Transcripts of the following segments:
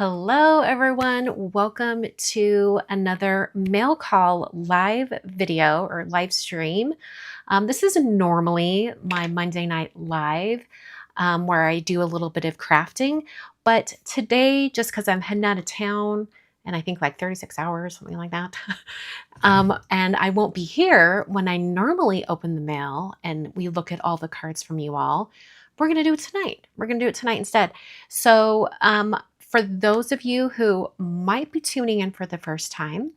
Hello, everyone. Welcome to another mail call live video or live stream. This is normally my Monday night live where I do a little bit of crafting. But today, just because I'm heading out of town and I think like 36 hours, something like that, and I won't be here when I normally open the mail and we look at all the cards from you all, we're going to do it tonight. We're going to do it tonight instead. So, for those of you who might be tuning in for the first time,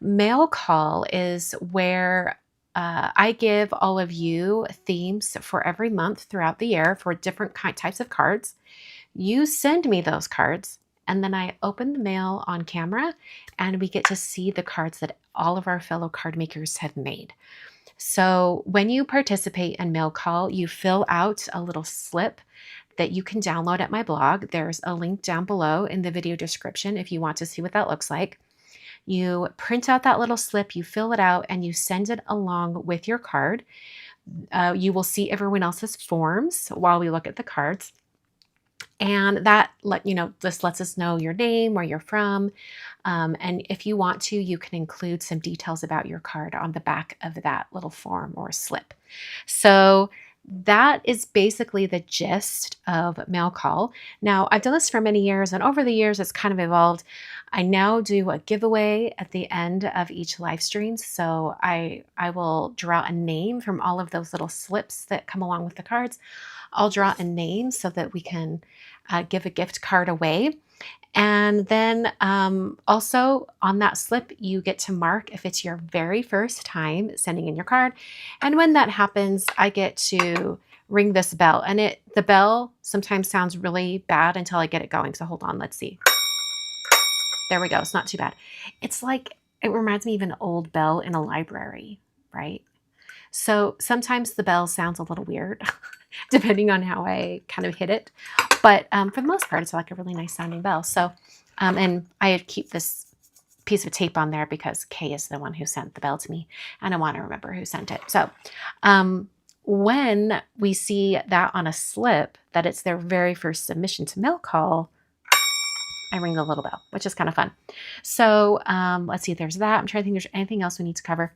Mail Call is where I give all of you themes for every month throughout the year for different types of cards. You send me those cards, and then I open the mail on camera, and we get to see the cards that all of our fellow card makers have made. So when you participate in Mail Call, you fill out a little slip that you can download at my blog. There's a link down below in the video description if you want to see what that looks like. You print out that little slip, you fill it out, and you send it along with your card. You will see everyone else's forms while we look at the cards. And that this lets us know your name, where you're from. And if you want to, you can include some details about your card on the back of that little form or slip. So that is basically the gist of Mail Call. Now, I've done this for many years, and over the years, it's kind of evolved. I now do a giveaway at the end of each live stream. So I will draw a name from all of those little slips that come along with the cards. I'll draw a name so that we can give a gift card away. And then also on that slip, you get to mark if it's your very first time sending in your card. And when that happens, I get to ring this bell. And the bell sometimes sounds really bad until I get it going. So hold on, let's see. There we go. It's not too bad. It's like, it reminds me of an old bell in a library, right? So sometimes the bell sounds a little weird, depending on how I kind of hit it. But for the most part, it's like a really nice sounding bell. So, and I keep this piece of tape on there because Kay is the one who sent the bell to me, and I want to remember who sent it. So when we see that on a slip, that it's their very first submission to Mail Call, I ring the little bell, which is kind of fun. So let's see, there's that. I'm trying to think if there's anything else we need to cover.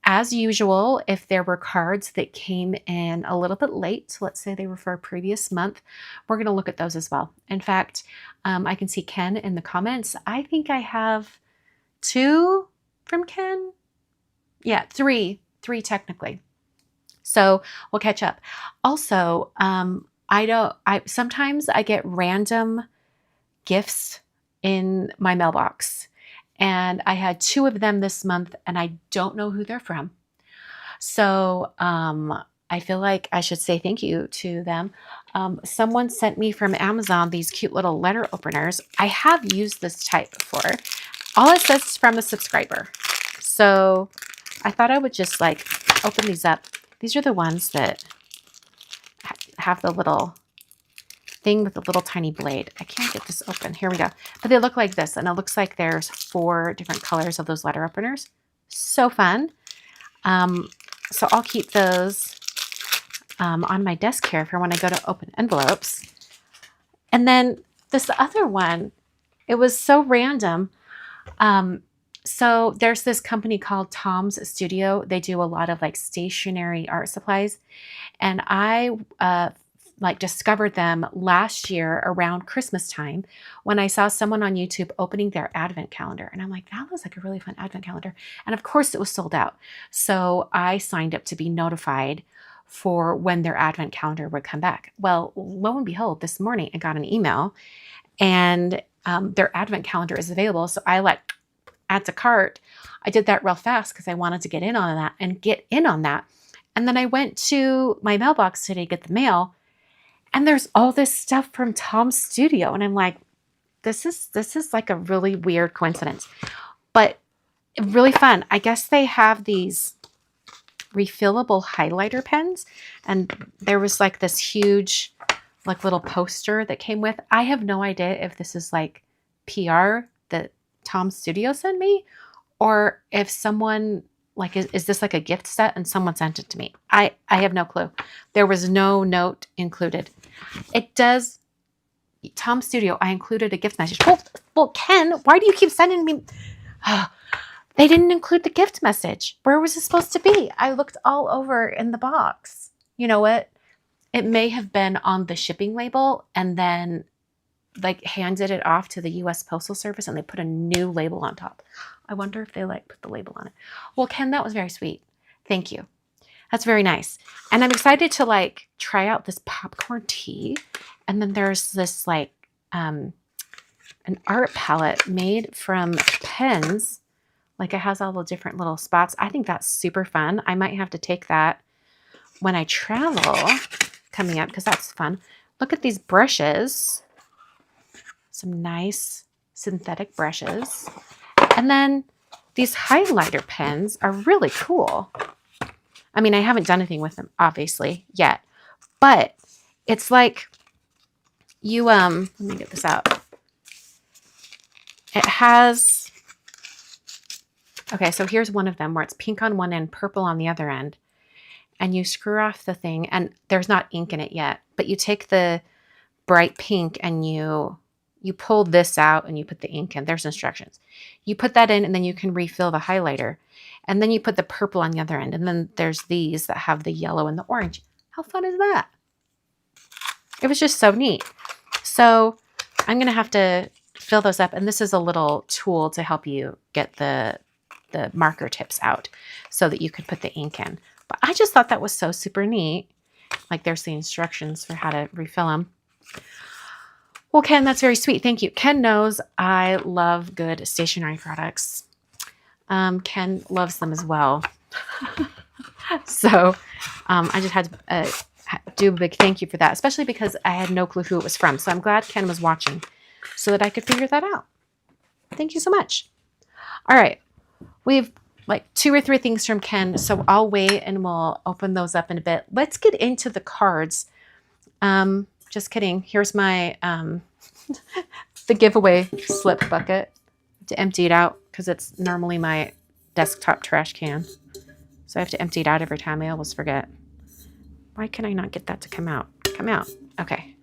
As usual, if there were cards that came in a little bit late, so let's say they were for a previous month, we're going to look at those as well. In fact, I can see Ken in the comments. I think I have 2 from Ken. Yeah, three technically. So we'll catch up. Also, sometimes I get random gifts in my mailbox. And I had 2 of them this month, and I don't know who they're from. So I feel like I should say thank you to them. Someone sent me from Amazon these cute little letter openers. I have used this type before. All it says is from a subscriber. So I thought I would just like open these up. These are the ones that have the little thing with the little tiny blade. I can't get this open. Here we go. But they look like this, and it looks like there's 4 different colors of those letter openers. So fun. So I'll keep those on my desk here for when I go to open envelopes. And then this other one, it was so random. So there's this company called Tom's Studio. They do a lot of like stationary art supplies. And I discovered them last year around Christmas time when I saw someone on YouTube opening their advent calendar. And I'm like, that was like a really fun advent calendar. And of course it was sold out. So I signed up to be notified for when their advent calendar would come back. Well, lo and behold, this morning I got an email and their advent calendar is available. So I add to cart. I did that real fast because I wanted to get in on that. And then I went to my mailbox today to get the mail. And there's all this stuff from Tom's Studio. And I'm like, this is like a really weird coincidence, but really fun. I guess they have these refillable highlighter pens. And there was like this huge, like little poster that came with. I have no idea if this is like PR that Tom's Studio sent me, or if someone is this like a gift set and someone sent it to me? I have no clue. There was no note included. It does Tom Studio, I included a gift message. Well, Ken, why do you keep sending me? They didn't include the gift message. Where was it supposed to be? I looked all over in the box. You know what? It may have been on the shipping label and then like handed it off to the US Postal Service and they put a new label on top. I wonder if they like put the label on it. Well, Ken, that was very sweet. Thank you. That's very nice. And I'm excited to like try out this popcorn tea. And then there's this like an art palette made from pens. Like it has all the different little spots. I think that's super fun. I might have to take that when I travel coming up because that's fun. Look at these brushes. Some nice synthetic brushes. And then these highlighter pens are really cool. I mean, I haven't done anything with them, obviously, yet. But it's like you, let me get this out. It has, okay, so here's one of them where it's pink on one end, purple on the other end. And you screw off the thing, and there's not ink in it yet. But you take the bright pink and you pull this out and you put the ink in. There's instructions. You put that in and then you can refill the highlighter. And then you put the purple on the other end. And then there's these that have the yellow and the orange. How fun is that? It was just so neat. So I'm going to have to fill those up. And this is a little tool to help you get the marker tips out so that you can put the ink in. But I just thought that was so super neat. Like there's the instructions for how to refill them. Well, Ken, that's very sweet. Thank you. Ken knows I love good stationery products. Ken loves them as well. So I just had to do a big thank you for that, especially because I had no clue who it was from. So I'm glad Ken was watching so that I could figure that out. Thank you so much. All right. We've like 2 or 3 things from Ken. So I'll wait and we'll open those up in a bit. Let's get into the cards. Just kidding. Here's my, the giveaway slip bucket to empty it out because it's normally my desktop trash can. So I have to empty it out every time. I always forget. Why can I not get that to come out? Come out. Okay.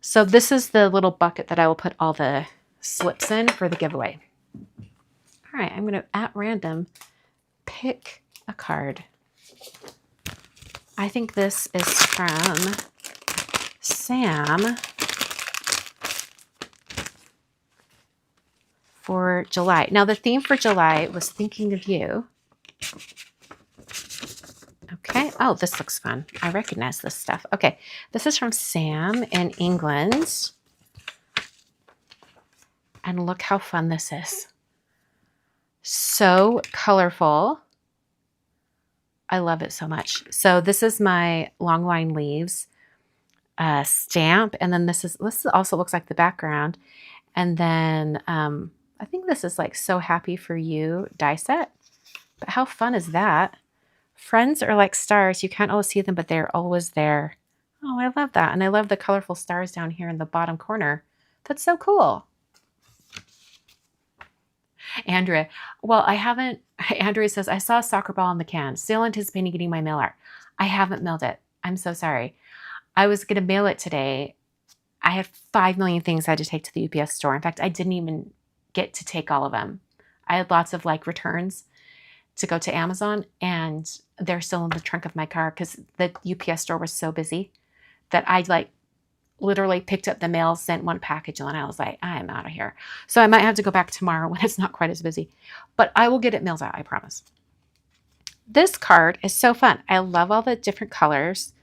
So this is the little bucket that I will put all the slips in for the giveaway. All right. I'm going to, at random, pick a card. I think this is from Sam for July. Now the theme for July was thinking of you. Okay. Oh, this looks fun. I recognize this stuff. Okay. This is from Sam in England. And look how fun this is. So colorful. I love it so much. So this is my long line leaves stamp. And then this also looks like the background. And then I think this is like So Happy for You die set. But how fun is that? Friends are like stars. You can't always see them, but they're always there. Oh, I love that. And I love the colorful stars down here in the bottom corner. That's so cool. Andrea, well, I haven't, Andrea says, I saw a soccer ball in the can. Still anticipating getting my mail art. I haven't mailed it. I'm so sorry. I was going to mail it today. I had 5 million things I had to take to the UPS store. In fact, I didn't even get to take all of them. I had lots of like returns to go to Amazon, and they're still in the trunk of my car because the UPS store was so busy that I like literally picked up the mail, sent one package, and I was like, I'm out of here. So I might have to go back tomorrow when it's not quite as busy, but I will get it mailed out, I promise. This card is so fun. I love all the different colors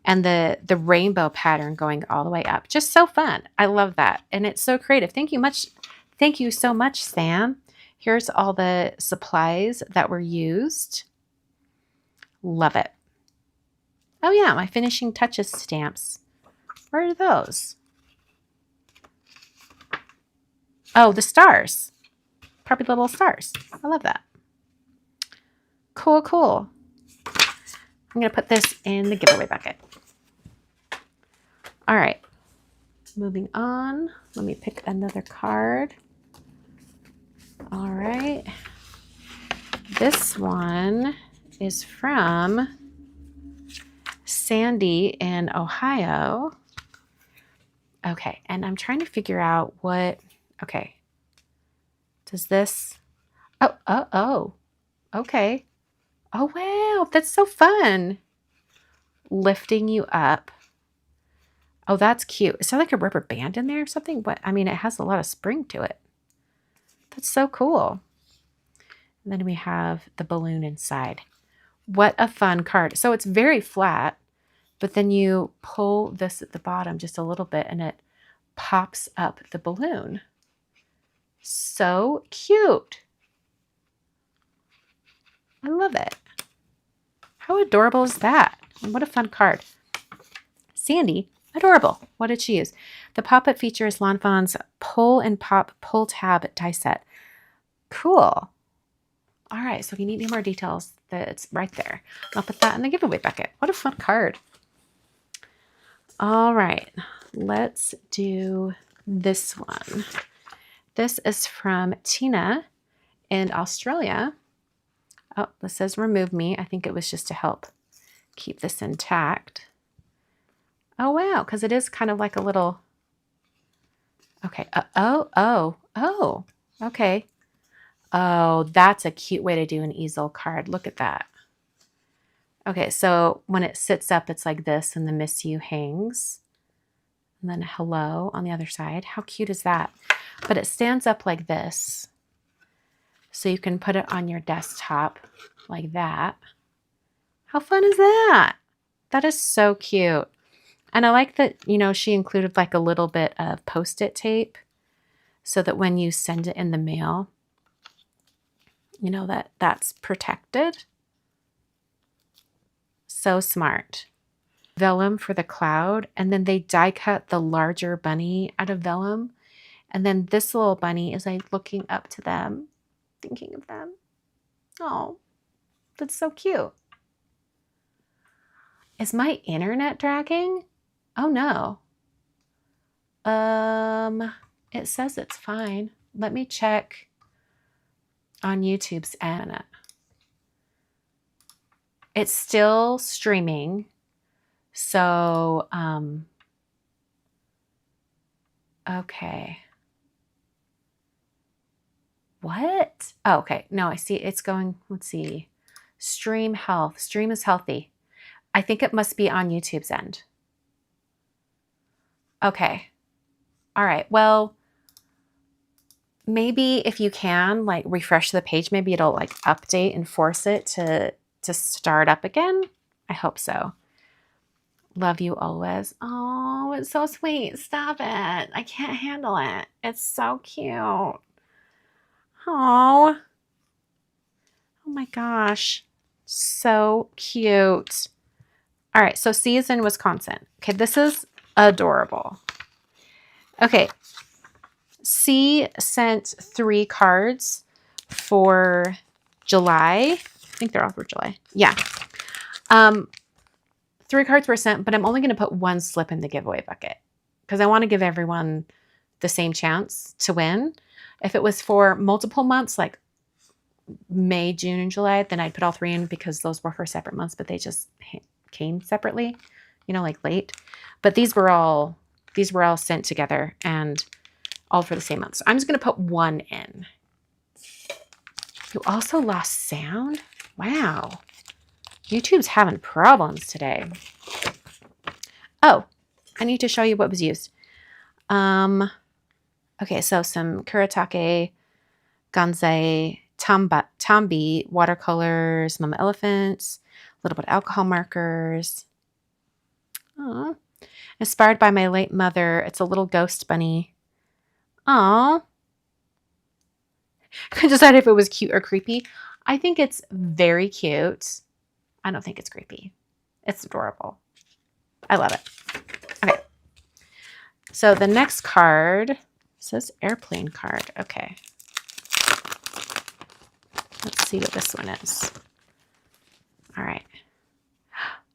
and the rainbow pattern going all the way up. Just so fun. I love that. And it's so creative. Thank you much. Thank you so much, Sam. Here's all the supplies that were used. Love it. Oh yeah, my finishing touches stamps. Where are those? Oh, the stars. Probably the little stars. I love that. Cool, cool. I'm going to put this in the giveaway bucket. All right. Moving on. Let me pick another card. All right. This one is from Sandy in Ohio. Okay, and I'm trying to figure out what, okay. Does this, oh, okay. Oh, wow, that's so fun. Lifting you up. Oh, that's cute. Is there like a rubber band in there or something? But I mean, it has a lot of spring to it. That's so cool. And then we have the balloon inside. What a fun card. So it's very flat, but then you pull this at the bottom just a little bit and it pops up the balloon. So cute. I love it. How adorable is that? And what a fun card. Sandy, adorable. What did she use? The pop-up feature is Lawn Fawn's Pull and Pop Pull Tab die set. Cool. All right, so if you need any more details, that's right there. I'll put that in the giveaway bucket. What a fun card. All right, let's do this one. This is from Tina in Australia. Oh, this says remove me. I think it was just to help keep this intact. Oh, wow, because it is kind of like a little, okay. Oh, okay. Oh, that's a cute way to do an easel card. Look at that. Okay, so when it sits up, it's like this, and the miss you hangs. And then hello on the other side. How cute is that? But it stands up like this. So you can put it on your desktop like that. How fun is that? That is so cute. And I like that, you know, she included like a little bit of Post-it tape so that when you send it in the mail, you know, that's protected. So smart. Vellum for the cloud, and then they die cut the larger bunny out of vellum, and then this little bunny is like looking up to them, thinking of them. Oh, that's so cute. Is my internet dragging? Oh no. It says it's fine. Let me check on YouTube's end. It's still streaming. So, okay. What? Oh, okay. No, I see it's going, let's see. Stream health. Stream is healthy. I think it must be on YouTube's end. Okay. All right. Well, maybe if you can, like, refresh the page, maybe it'll like update and force it to start up again. I hope so. Love you always. Oh, it's so sweet. Stop it. I can't handle it. It's so cute. Oh. Oh my gosh. So cute. All right, so C is in Wisconsin. Okay, this is adorable. Okay, C sent 3 cards for July. I think they're all for July. Yeah. 3 cards were sent, but I'm only going to put 1 slip in the giveaway bucket because I want to give everyone the same chance to win. If it was for multiple months, like May, June, and July, then I'd put all 3 in because those were for separate months, but they just came separately, you know, like late. But these were all sent together and all for the same month. So I'm just going to put 1 in. You also lost sound? Wow. YouTube's having problems today. Oh, I need to show you what was used. Okay, so some Kuretake, Gansei, Tambi, watercolors, mama elephants, a little bit of alcohol markers. Aww. Inspired by my late mother, it's a little ghost bunny. Aww. I decided if it was cute or creepy. I think it's very cute. I don't think it's creepy. It's adorable. I love it. Okay. So the next card says airplane card. Okay. Let's see what this one is. All right.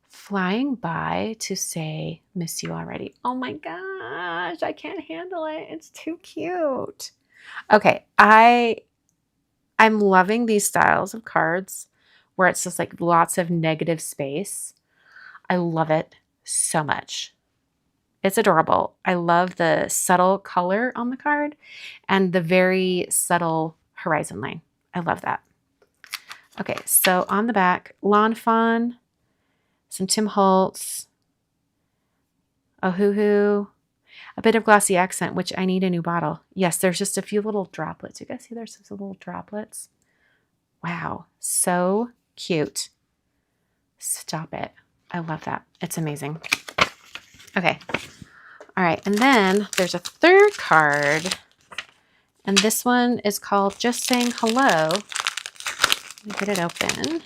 Flying by to say, miss you already. Oh my gosh, I can't handle it. It's too cute. Okay, I'm loving these styles of cards where it's just like lots of negative space. I love it so much. It's adorable. I love the subtle color on the card and the very subtle horizon line. I love that. Okay, so on the back, Lawn Fawn, some Tim Holtz, Ohuhu, a bit of glossy accent, which I need a new bottle. Yes, there's just a few little droplets. You guys see there's some little droplets? Wow, so cute. Stop it. I love that. It's amazing. Okay. All right. And then there's a third card. And this one is called Just Saying Hello. Let me get it open.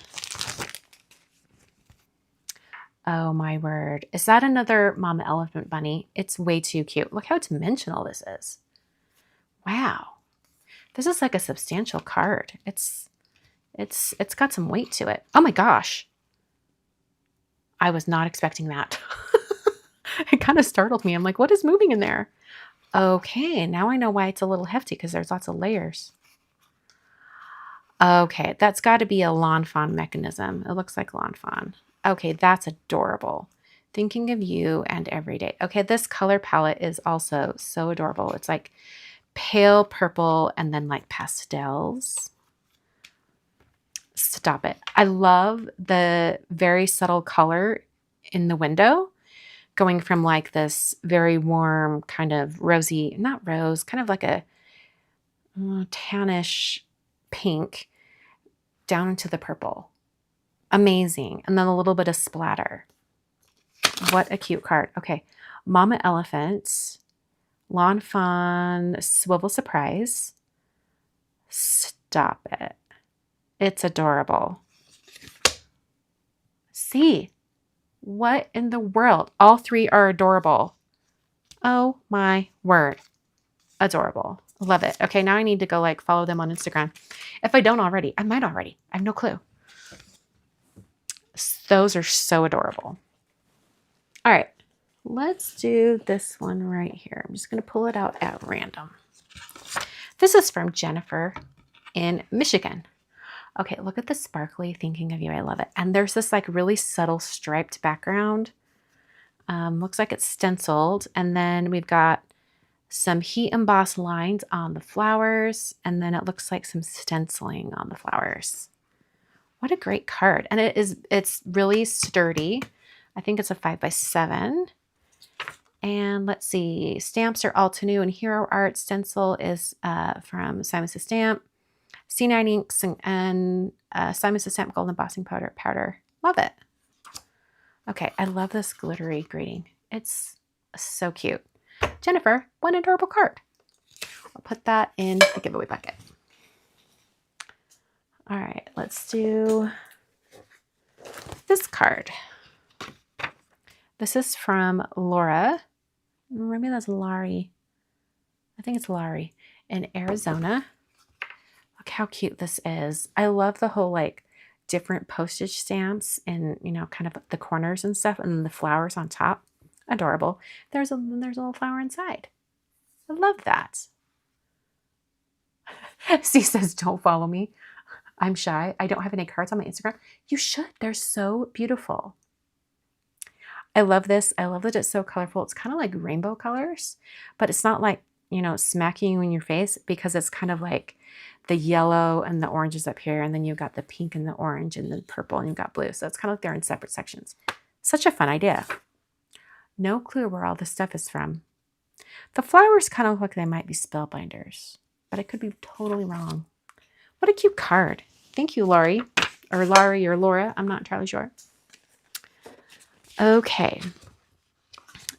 Oh my word. Is that another Mama Elephant bunny? It's way too cute. Look how dimensional this is. Wow. This is like a substantial card. It's got some weight to it. Oh my gosh. I was not expecting that. It kind of startled me. I'm like, what is moving in there? Okay, now I know why it's a little hefty because there's lots of layers. Okay, that's got to be a Lawn Fawn mechanism. It looks like Lawn Fawn. Okay, that's adorable. Thinking of you and every day. Okay, this color palette is also so adorable. It's like pale purple and then like pastels. Stop it. I love the very subtle color in the window, going from like this very warm kind of rosy, not rose, kind of like a tannish pink down into the purple. Amazing. And then a little bit of splatter. What a cute card. Okay. Mama Elephant, Lawn Fawn, Swivel Surprise. Stop it. It's adorable. See, what in the world? All three are adorable. Oh my word. Adorable. Love it. Okay, now I need to go like follow them on Instagram. If I don't already, I might already. I have no clue. Those are so adorable. All right, let's do this one right here. I'm just going to pull it out at random. This is from Jennifer in Michigan. Okay, look at the sparkly Thinking of You. I love it. And there's this like really subtle striped background. Looks like it's stenciled. And then we've got some heat embossed lines on the flowers. And then it looks like some stenciling on the flowers. What a great card. And it's really sturdy. I think it's a 5x7. And let's see, stamps are all to new. And Hero Art stencil is from Simon Says Stamp. C9 inks and Simon Says Stamp gold embossing powder. Love it. Okay, I love this glittery greeting. It's so cute. Jennifer, one adorable card. I'll put that in the giveaway bucket. All right, let's do this card. This is from Laura. Maybe that's Laurie. I think it's Laurie in Arizona. Look how cute this is. I love the whole like different postage stamps and, you know, kind of the corners and stuff, and then the flowers on top. Adorable. There's a little flower inside. I love that. C says, don't follow me. I'm shy. I don't have any cards on my Instagram. You should. They're so beautiful. I love this. I love that it's so colorful. It's kind of like rainbow colors, but it's not like, you know, smacking you in your face, because it's kind of like the yellow and the oranges up here. And then you've got the pink and the orange and the purple, and you've got blue. So it's kind of like they're in separate sections. Such a fun idea. No clue where all this stuff is from. The flowers kind of look like they might be spellbinders, but I could be totally wrong. What a cute card. Thank you, Laurie, or Laura. I'm not entirely sure. Okay.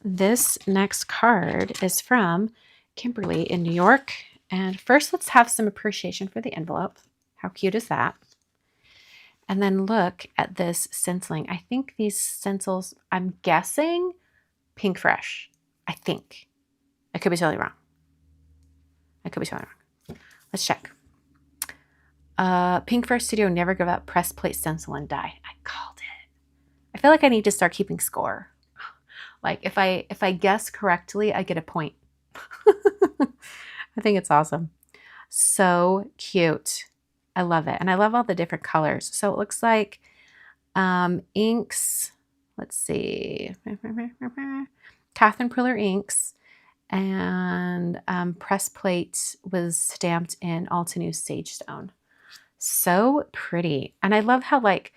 This next card is from Kimberly in New York. And first, let's have some appreciation for the envelope. How cute is that? And then look at this stenciling. I think these stencils, I'm guessing Pink Fresh. I think. I could be totally wrong. Let's check. Pink Fresh Studio, never give up, press, plate, stencil, and die. I called it. I feel like I need to start keeping score. Like if I guess correctly, I get a point. I think it's awesome. So cute. I love it. And I love all the different colors. So it looks like inks. Let's see. Catherine Pruller inks, and press plate was stamped in Altenew Sagestone. So pretty. And I love how like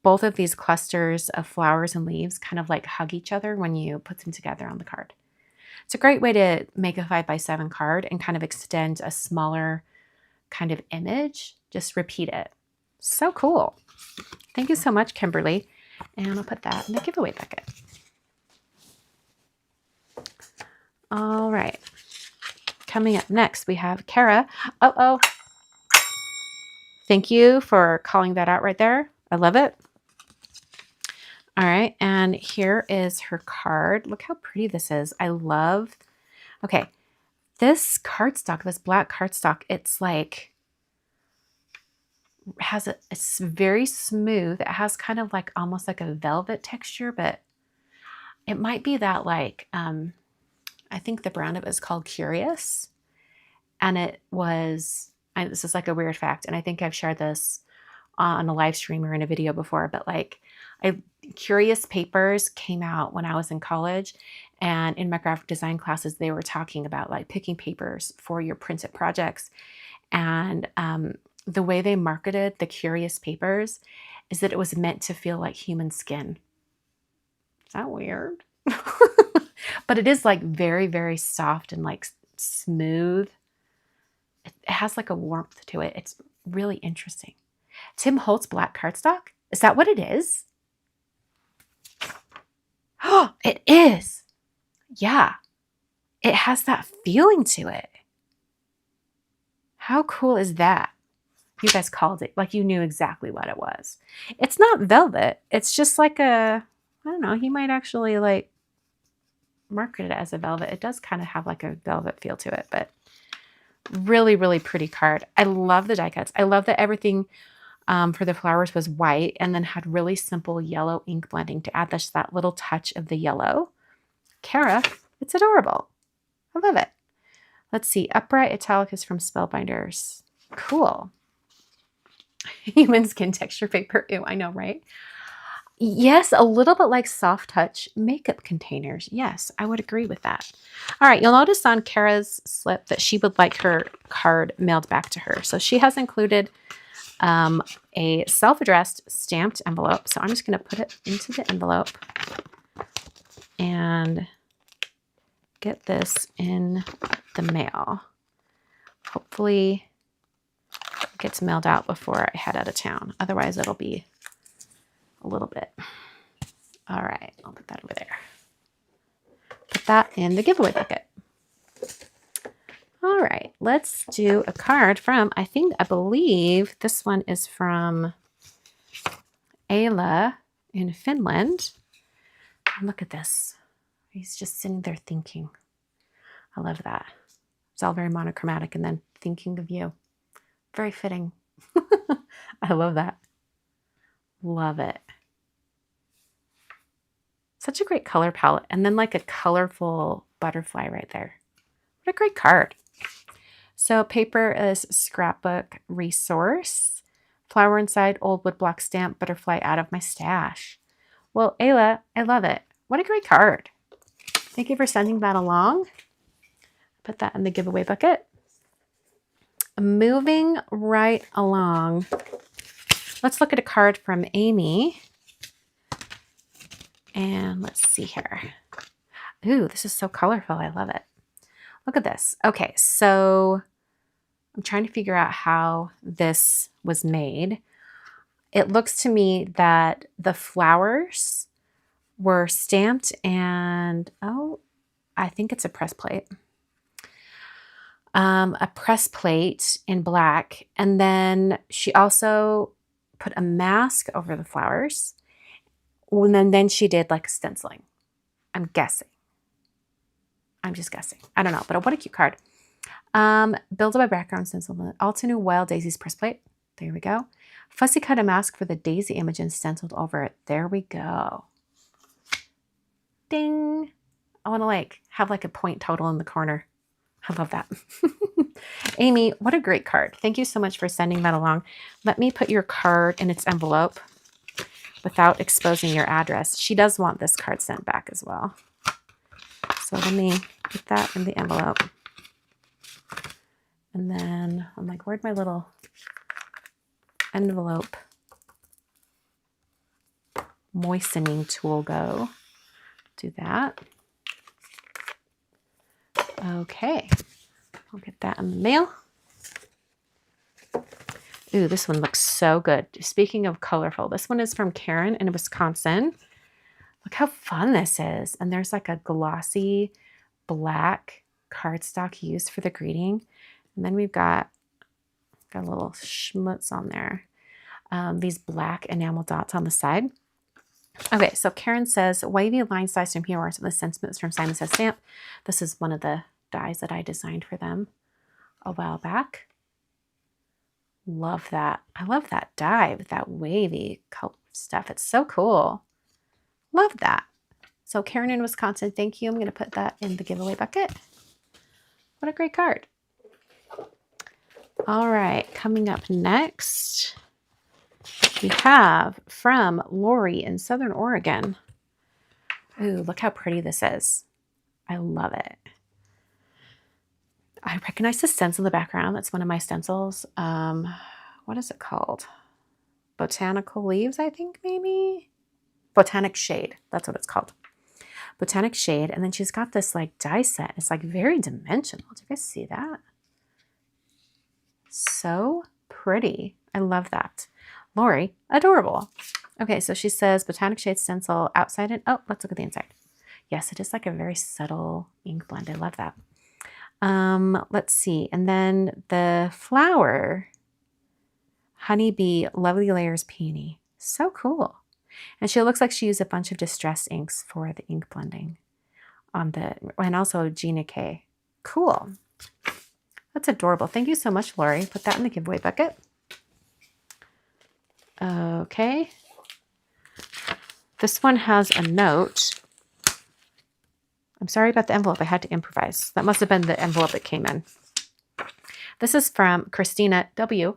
both of these clusters of flowers and leaves kind of like hug each other when you put them together on the card. It's a great way to make a 5x7 card and kind of extend a smaller kind of image. Just repeat it. So cool. Thank you so much, Kimberly. And I'll put that in the giveaway bucket. All right. Coming up next, we have Kara. Uh-oh. Thank you for calling that out right there. I love it. All right. And here is her card. Look how pretty this is. I love, okay, this cardstock, this black cardstock, it's like, it's very smooth. It has kind of like almost like a velvet texture, but it might be that like, I think the brand of it is called Curious. And it was, this is like a weird fact, and I think I've shared this on a live stream or in a video before, but like Curious papers came out when I was in college, and in my graphic design classes, they were talking about like picking papers for your printed projects. And the way they marketed the Curious papers is that it was meant to feel like human skin. Is that weird? But it is like very, very soft and like smooth. It has like a warmth to it. It's really interesting. Tim Holtz black cardstock. Is that what it is? Oh, it is. Yeah. It has that feeling to it. How cool is that? You guys called it, like you knew exactly what it was. It's not velvet. It's just like a, I don't know, he might actually like market it as a velvet. It does kind of have like a velvet feel to it, but really, really pretty card. I love the die cuts. I love that everything for the flowers was white and then had really simple yellow ink blending to add that little touch of the yellow. Kara, it's adorable. I love it. Let's see. Upright Italic is from Spellbinders. Cool. Human skin texture paper. Ew, I know, right? Yes, a little bit like soft touch makeup containers. Yes, I would agree with that. All right, you'll notice on Kara's slip that she would like her card mailed back to her. So she has included a self-addressed stamped envelope. So I'm just going to put it into the envelope and get this in the mail. Hopefully it gets mailed out before I head out of town. Otherwise, it'll be a little bit. All right, I'll put that over there. Put that in the giveaway bucket. All right, let's do a card from, I believe this one is from Ayla in Finland. And look at this. He's just sitting there thinking. I love that. It's all very monochromatic and then thinking of you. Very fitting. I love that. Love it. Such a great color palette. And then like a colorful butterfly right there. What a great card. So paper is scrapbook resource. Flower inside, old woodblock stamp, butterfly out of my stash. Well, Ayla, I love it. What a great card. Thank you for sending that along. Put that in the giveaway bucket. Moving right along. Let's look at a card from Amy. And let's see here. Ooh, this is so colorful. I love it. Look at this. Okay, so I'm trying to figure out how this was made. It looks to me that the flowers were stamped and, oh, I think it's a press plate. A press plate in black. And then she also put a mask over the flowers. And then she did like stenciling. I'm guessing. I'm just guessing. I don't know, but what a cute card. Build up a background stencil. Altenew Wild Daisies press plate. There we go. Fussy cut a mask for the daisy image and stenciled over it. There we go. Ding. I want to like have like a point total in the corner. I love that. Amy, what a great card. Thank you so much for sending that along. Let me put your card in its envelope without exposing your address. She does want this card sent back as well. So let me put that in the envelope. And then I'm like, where'd my little envelope moistening tool go? Do that. Okay, I'll get that in the mail. Ooh, this one looks so good. Speaking of colorful, this one is from Karen in Wisconsin. Look how fun this is. And there's like a glossy black cardstock used for the greeting. And then we've got a little schmutz on there. These black enamel dots on the side. Okay, so Karen says, wavy line size from here are some of the sentiments from Simon Says Stamp. This is one of the dies that I designed for them a while back. Love that. I love that die with that wavy color stuff. It's so cool. Love that. So Karen in Wisconsin, thank you. I'm going to put that in the giveaway bucket. What a great card. All right, coming up next, we have from Lori in Southern Oregon. Ooh, look how pretty this is. I love it. I recognize the stencil in the background. That's one of my stencils. What is it called? Botanical Leaves, I think, maybe? Botanic Shade. That's what it's called. Botanic Shade. And then she's got this like die set. It's like very dimensional. Do you guys see that? So pretty. I love that. Lori, adorable. Okay, so she says Botanic Shade stencil outside and oh, let's look at the inside. Yes, it is like a very subtle ink blend. I love that. Let's see. And then the flower, Honeybee Lovely Layers Peony. So cool. And she looks like she used a bunch of distress inks for the ink blending on the, and also Gina K. Cool. That's adorable. Thank you so much, Lori. Put that in the giveaway bucket. Okay. This one has a note. I'm sorry about the envelope. I had to improvise. That must have been the envelope that came in. This is from Kristina W.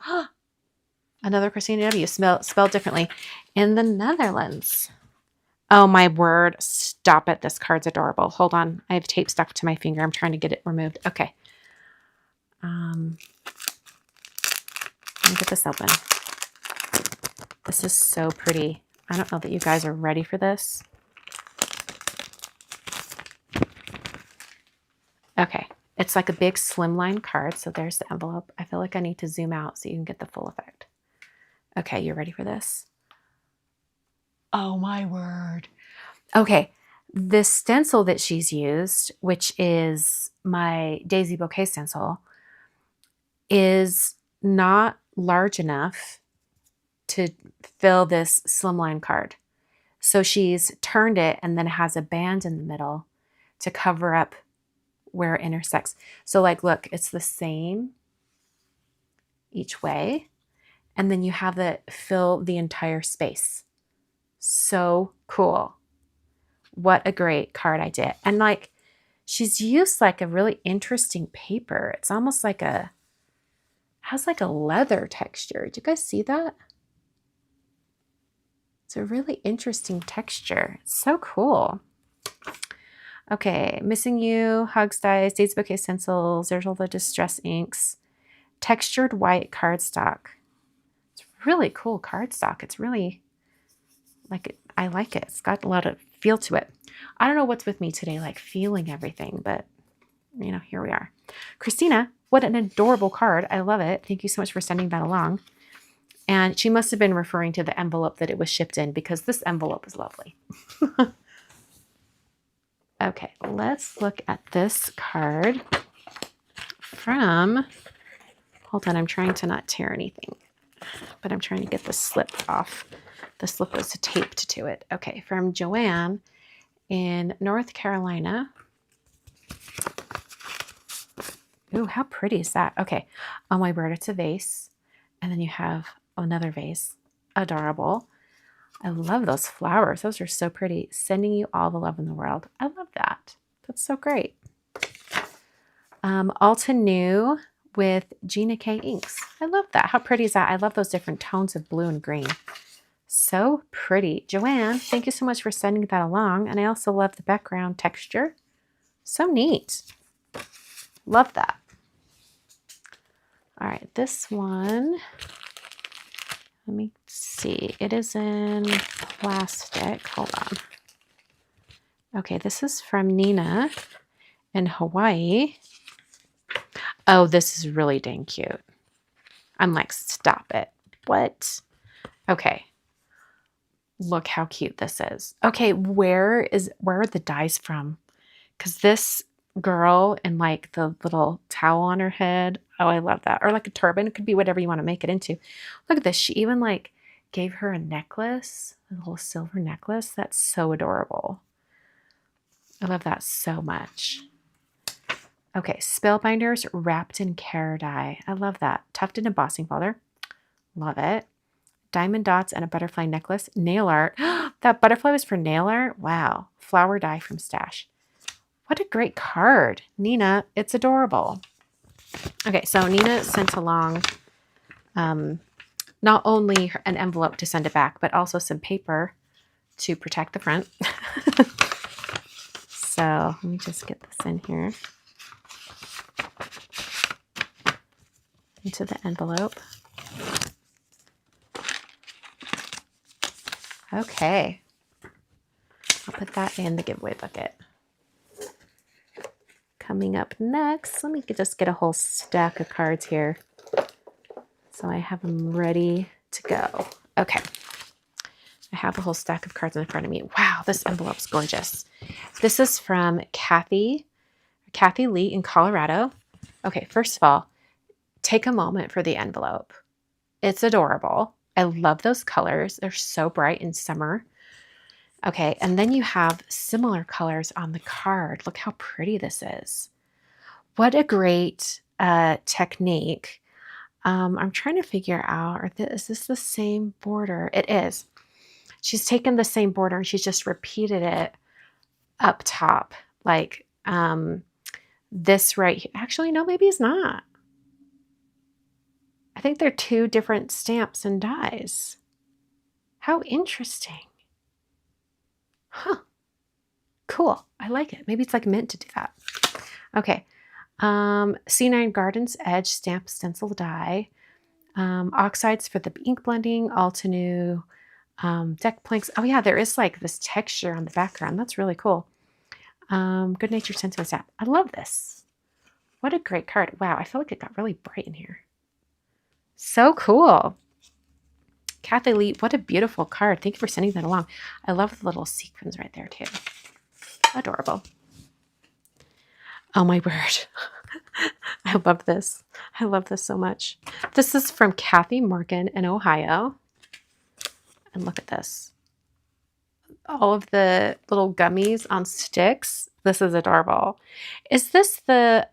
Another Kristina W. Spelled differently. In the Netherlands. Oh, my word. Stop it. This card's adorable. Hold on. I have tape stuck to my finger. I'm trying to get it removed. Okay. Let me get this open. This is so pretty. I don't know that you guys are ready for this. Okay, it's like a big slimline card. So there's the envelope. I feel like I need to zoom out so you can get the full effect. Okay, you ready for this? Oh my word. Okay, this stencil that she's used, which is my Daisy Bouquet stencil, is not large enough to fill this slimline card. So she's turned it and then has a band in the middle to cover up where it intersects. So like, look, it's the same each way. And then you have it fill the entire space. So cool. What a great card I did. And like, she's used like a really interesting paper. It's almost like has like a leather texture. Do you guys see that? It's a really interesting texture. It's so cool. Okay, Missing You, Hugs Dies, Daisy Bouquet stencils, there's all the distress inks, textured white cardstock. It's really cool cardstock. It's really, like, I like it. It's got a lot of feel to it. I don't know what's with me today, like feeling everything, but, you know, here we are. Kristina, what an adorable card. I love it. Thank you so much for sending that along. And she must have been referring to the envelope that it was shipped in because this envelope is lovely. Okay, let's look at this card from, hold on, I'm trying to not tear anything, but I'm trying to get the slip off. The slip was taped to it. Okay, from Joanne in North Carolina. Ooh, how pretty is that? Okay, oh my word, it's a vase. And then you have another vase. Adorable. I love those flowers. Those are so pretty. Sending you all the love in the world. I love that. That's so great. Alta New with Gina K inks. I love that. How pretty is that? I love those different tones of blue and green. So pretty. Joanne, thank you so much for sending that along. And I also love the background texture. So neat. Love that. All right, this one, let me see. It is in plastic. Hold on. Okay, this is from Nina in Hawaii. Oh, this is really dang cute. I'm like, stop it. What? Okay. Look how cute this is. Okay, where are the dies from? Because this girl and like the little towel on her head. Oh, I love that. Or like a turban. It could be whatever you want to make it into. Look at this. She even like gave her a necklace, a little silver necklace. That's so adorable. I love that so much. Okay, spellbinders wrapped in care dye. I love that. Tufted embossing folder. Love it. Diamond dots and a butterfly necklace. Nail art. That butterfly was for nail art? Wow. Flower dye from Stash. What a great card. Nina, it's adorable. Okay, so Nina sent along not only an envelope to send it back, but also some paper to protect the front. So let me just get this in here. Into the envelope. Okay. I'll put that in the giveaway bucket. Coming up next, let me just get a whole stack of cards here so I have them ready to go. Okay. I have a whole stack of cards in front of me. Wow, this envelope's gorgeous. This is from Kathy Lee in Colorado. Okay, first of all, take a moment for the envelope. It's adorable. I love those colors. They're so bright in summer. Okay, and then you have similar colors on the card. Look how pretty this is. What a great technique. I'm trying to figure out, is this the same border? It is. She's taken the same border and she's just repeated it up top. Like this right here. Actually, no, maybe it's not. I think they're two different stamps and dies. How interesting. Huh. Cool. I like it. Maybe it's like meant to do that. Okay. C9 Gardens Edge Stamp Stencil Die. Oxides for the ink blending. Altenew. Deck planks. Oh yeah, there is like this texture on the background. That's really cool. Good Natured Sentiment Stamp. I love this. What a great card. Wow, I feel like it got really bright in here. So cool. Kathy Lee, what a beautiful card. Thank you for sending that along. I love the little sequins right there too. Adorable. Oh my word. I love this. I love this so much. This is from Kathy Morgan in Ohio. And look at this. All of the little gummies on sticks. This is adorable. Is this the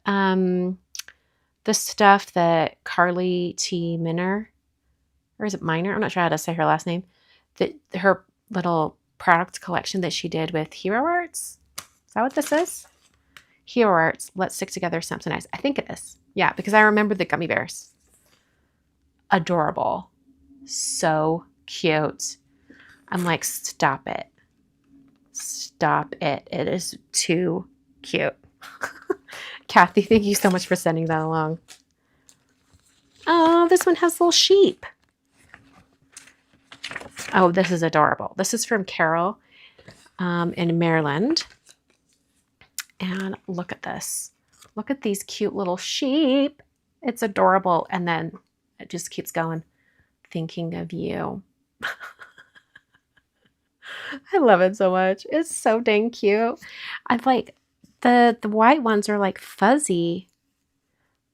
stuff that Carly T. Minner, or is it Miner? I'm not sure how to say her last name. Her little product collection that she did with Hero Arts. Is that what this is? Hero Arts, Let's Stick Together, Stamps and Eyes. I think it is. Yeah, because I remember the gummy bears. Adorable. So cute. I'm like, stop it. Stop it. It is too cute. Kathy, thank you so much for sending that along. Oh, this one has little sheep. Oh, this is adorable. This is from Carol in Maryland. And look at this. Look at these cute little sheep. It's adorable. And then it just keeps going. Thinking of you. I love it so much. It's so dang cute. I like the white ones are like fuzzy.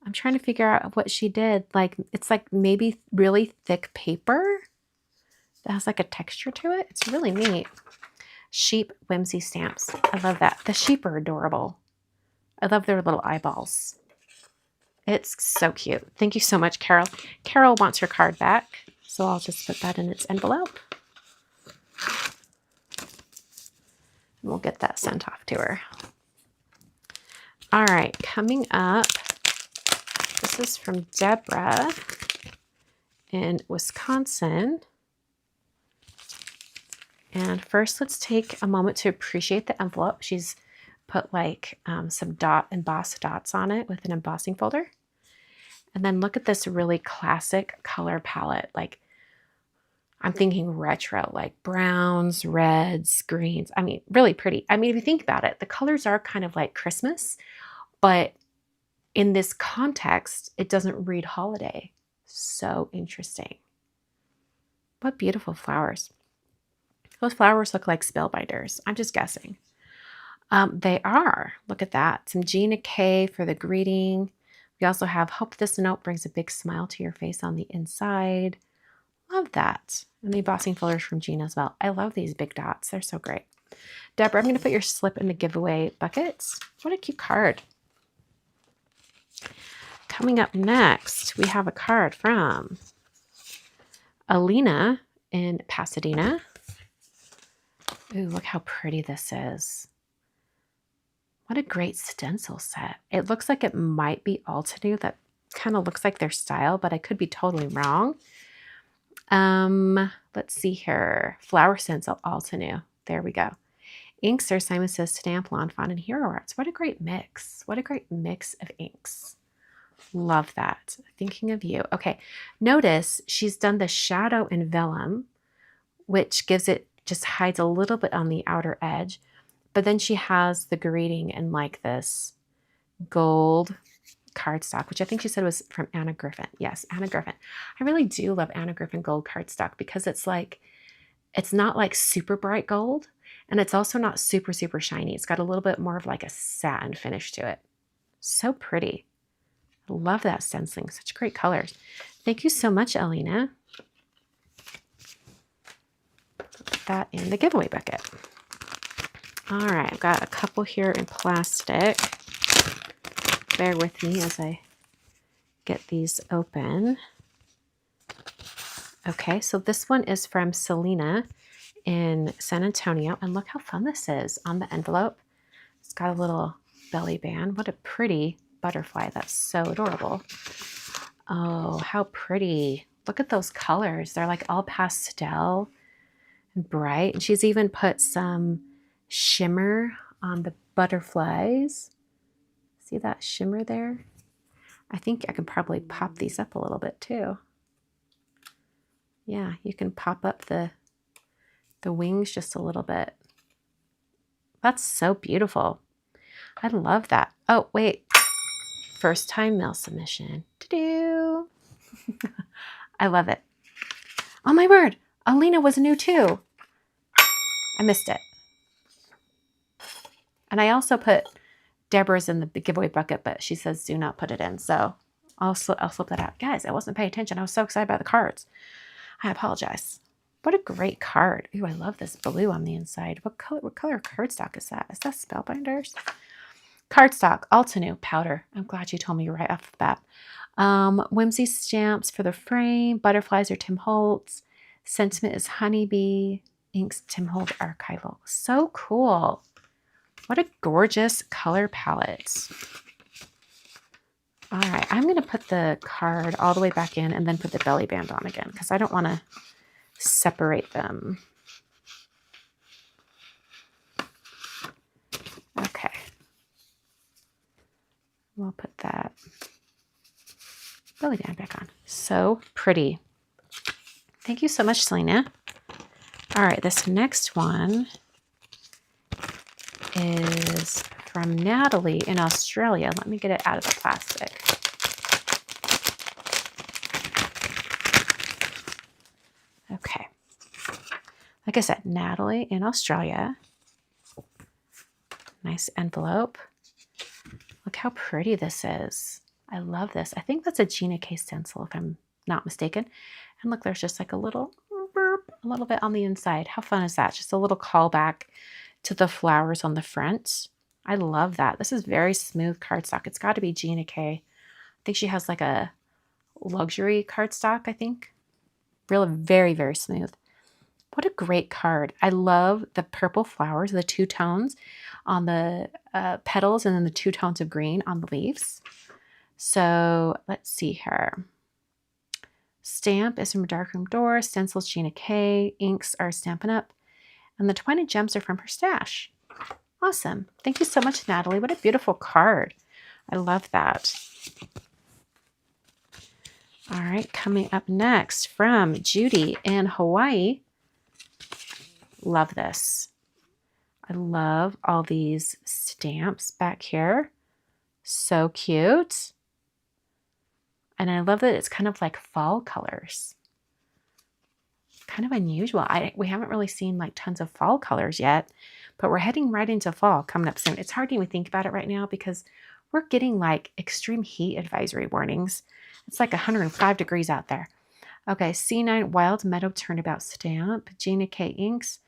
I'm trying to figure out what she did. Like it's like maybe really thick paper that has like a texture to it. It's really neat. Sheep whimsy stamps. I love that. The sheep are adorable. I love their little eyeballs. It's so cute. Thank you so much, Carol. Carol wants her card back, so I'll just put that in its envelope. And we'll get that sent off to her. All right, coming up, this is from Deborah in Wisconsin. And first, let's take a moment to appreciate the envelope. She's put like some embossed dots on it with an embossing folder. And then look at this really classic color palette. Like I'm thinking retro, like browns, reds, greens. I mean, really pretty. I mean, if you think about it, the colors are kind of like Christmas, but in this context, it doesn't read holiday. So interesting. What beautiful flowers. Those flowers look like spellbinders. I'm just guessing. They are. Look at that. Some Gina K for the greeting. We also have hope this note brings a big smile to your face on the inside. Love that. And the embossing folders from Gina as well. I love these big dots. They're so great. Deborah, I'm going to put your slip in the giveaway buckets. What a cute card. Coming up next, we have a card from Alina in Pasadena. Ooh, look how pretty this is. What a great stencil set. It looks like it might be Altenew. That kind of looks like their style, but I could be totally wrong. Let's see here. Flower Stencil Altenew. There we go. Inks are Simon Says Stamp, Lawn Fawn, and Hero Arts. What a great mix. What a great mix of inks. Love that. Thinking of you. Okay. Notice she's done the shadow in vellum, which gives it, just hides a little bit on the outer edge. But then she has the greeting in like this gold cardstock, which I think she said was from Anna Griffin. Yes, Anna Griffin. I really do love Anna Griffin gold cardstock because it's like, it's not like super bright gold, and it's also not super, super shiny. It's got a little bit more of like a satin finish to it. So pretty. I love that stenciling. Such great colors. Thank you so much, Alina. Put that in the giveaway bucket. All right, I've got a couple here in plastic. Bear with me as I get these open. Okay, so this one is from Selena in San Antonio. And look how fun this is on the envelope. It's got a little belly band. What a pretty butterfly. That's so adorable. Oh, how pretty. Look at those colors. They're like all pastel and bright. And she's even put some shimmer on the butterflies. See that shimmer there? I think I can probably pop these up a little bit too. Yeah, you can pop up the wings just a little bit. That's so beautiful. I love that. Oh, wait. First time mail submission. To-do. I love it. Oh my word. Alina was new too. I missed it. And I also put Deborah's in the giveaway bucket, but she says do not put it in. So I'll slip that out. Guys, I wasn't paying attention. I was so excited about the cards. I apologize. What a great card. Ooh, I love this blue on the inside. What color cardstock is that? Is that Spellbinders? Cardstock, Altenew, powder. I'm glad you told me right off the bat. Whimsy stamps for the frame. Butterflies are Tim Holtz. Sentiment is Honeybee. Inks, Tim Holtz Archival. So cool. What a gorgeous color palette. All right, I'm going to put the card all the way back in and then put the belly band on again because I don't want to separate them. Okay. We'll put that belly band back on. So pretty. Thank you so much, Selena. All right, this next one is from Natalie in Australia. Let me get it out of the plastic. Okay. Like I said, Natalie in Australia. Nice envelope. Look how pretty this is. I love this. I think that's a Gina K stencil if I'm not mistaken. And look, there's just like a little burp, a little bit on the inside. How fun is that? Just a little callback to the flowers on the front. I love that. This is very smooth cardstock. It's got to be Gina K. I think she has like a luxury cardstock, I think. Really very, very smooth. What a great card. I love the purple flowers, the two tones on the petals and then the two tones of green on the leaves. So let's see here. Stamp is from Darkroom Door. Stencils Gina K. Inks are Stampin' Up. And the Twine and Gems are from her stash. Awesome. Thank you so much, Natalie. What a beautiful card. I love that. All right, coming up next from Judy in Hawaii. Love this. I love all these stamps back here. So cute. And I love that it's kind of like fall colors. Kind of unusual. We haven't really seen like tons of fall colors yet, but we're heading right into fall coming up soon. It's hard to even think about it right now because we're getting like extreme heat advisory warnings. It's like 105 degrees out there. Okay, C9 Wild Meadow Turnabout stamp, Gina K Inks,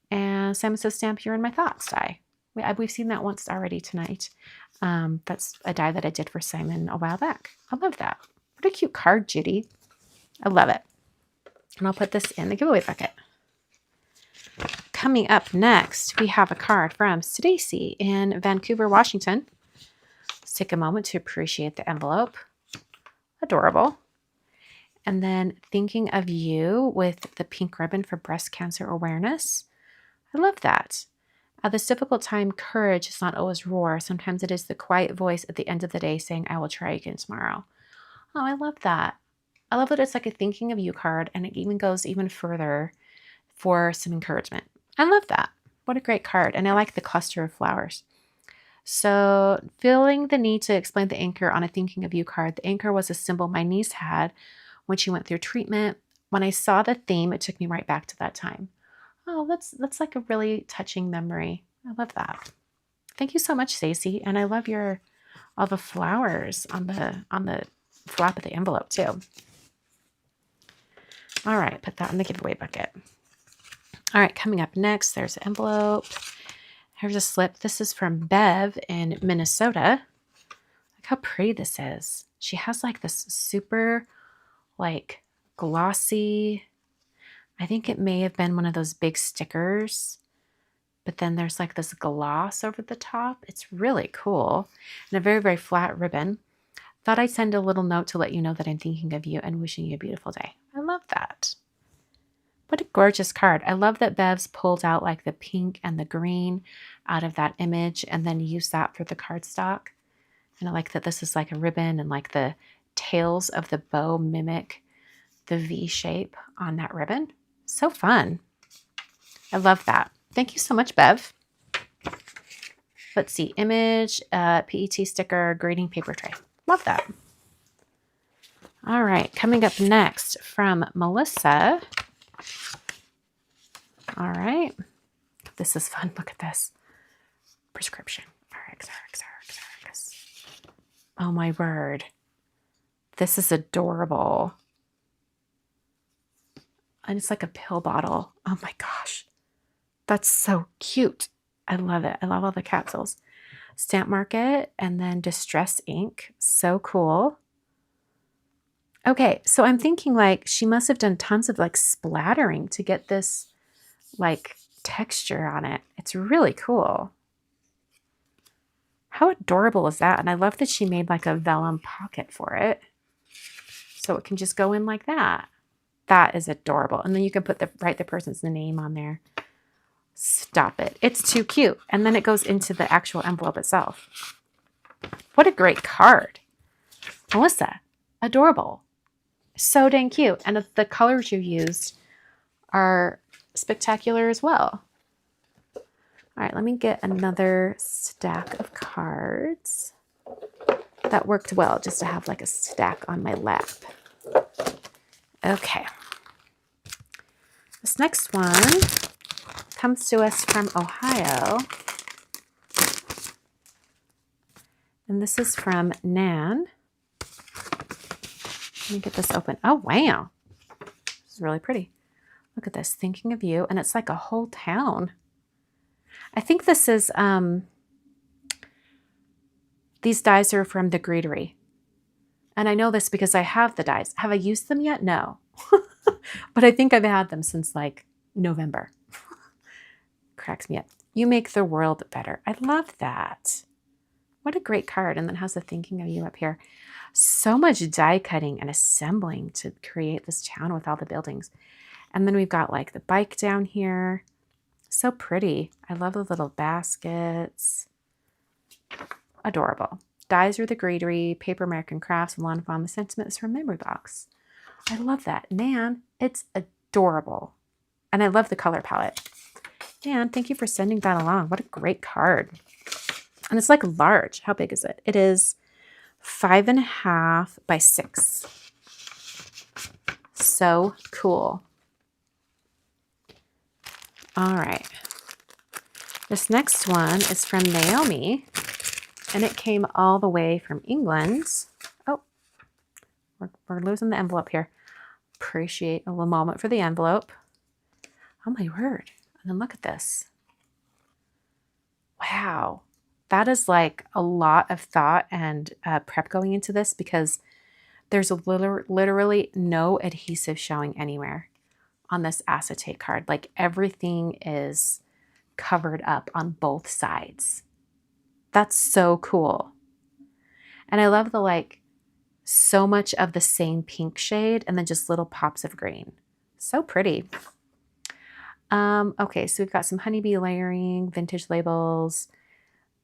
and Simon Says Stamp You're in My Thoughts die. We've seen that once already tonight. That's a die that I did for Simon a while back. I love that. What a cute card, Judy. I love it. And I'll put this in the giveaway bucket. Coming up next, we have a card from Stacy in Vancouver, Washington. Let's take a moment to appreciate the envelope. Adorable. And then Thinking of You with the pink ribbon for breast cancer awareness. I love that. At this difficult time, courage is not always roar. Sometimes it is the quiet voice at the end of the day saying, I will try again tomorrow. Oh, I love that. I love that it's like a Thinking of You card, and it even goes even further for some encouragement. I love that. What a great card. And I like the cluster of flowers. So feeling the need to explain the anchor on a Thinking of You card, the anchor was a symbol my niece had when she went through treatment. When I saw the theme, it took me right back to that time. Oh, that's like a really touching memory. I love that. Thank you so much, Stacey. And I love all the flowers on the flap of the envelope too. All right, put that in the giveaway bucket. All right, coming up next, there's an envelope. Here's a slip. This is from Bev in Minnesota. Look how pretty this is. She has like this super like glossy, I think it may have been one of those big stickers, but then there's like this gloss over the top. It's really cool. And a very, very flat ribbon. Thought I'd send a little note to let you know that I'm thinking of you and wishing you a beautiful day. I love that. What a gorgeous card. I love that Bev's pulled out like the pink and the green out of that image and then used that for the cardstock. And I like that this is like a ribbon and like the tails of the bow mimic the V shape on that ribbon. So fun. I love that. Thank you so much, Bev. Let's see. Image, PET sticker, grading paper tray. Love that. All right. Coming up next from Melissa. All right. This is fun. Look at this. Prescription. RX. Oh my word. This is adorable. And it's like a pill bottle. Oh my gosh. That's so cute. I love it. I love all the capsules. Stamp Market and then Distress ink. So cool. Okay, so I'm thinking like she must have done tons of like splattering to get this like texture on it. It's really cool. How adorable is that? And I love that she made like a vellum pocket for it. So it can just go in like that. That is adorable. And then you can put write the person's name on there. Stop it. It's too cute. And then it goes into the actual envelope itself. What a great card. Melissa, adorable. So dang cute. And the colors you used are spectacular as well. All right, let me get another stack of cards. That worked well just to have like a stack on my lap. Okay. This next one comes to us from Ohio. And this is from Nan. Let me get this open. Oh, wow. This is really pretty. Look at this. Thinking of You. And it's like a whole town. I think this is, these dies are from the Greetery. And I know this because I have the dies. Have I used them yet? No. But I think I've had them since like November. Cracks me up. You make the world better. I love that. What a great card. And then has the Thinking of You up here. So much die cutting and assembling to create this town with all the buildings. And then we've got like the bike down here. So pretty. I love the little baskets. Adorable. Dies are the greenery, Paper American Crafts, and Lawn Fawn. The sentiment is from Memory Box. I love that. Nan, it's adorable. And I love the color palette. Dan, thank you for sending that along. What a great card. And it's like large. How big is it? It is 5.5 by 6. So cool. All right. This next one is from Naomi, and it came all the way from England. Oh, we're losing the envelope here. Appreciate a little moment for the envelope. Oh my word. And then look at this. Wow. That is like a lot of thought and prep going into this, because there's literally no adhesive showing anywhere on this acetate card. Like everything is covered up on both sides. That's so cool. And I love the like so much of the same pink shade and then just little pops of green. So pretty. Okay, so we've got some honeybee layering, vintage labels.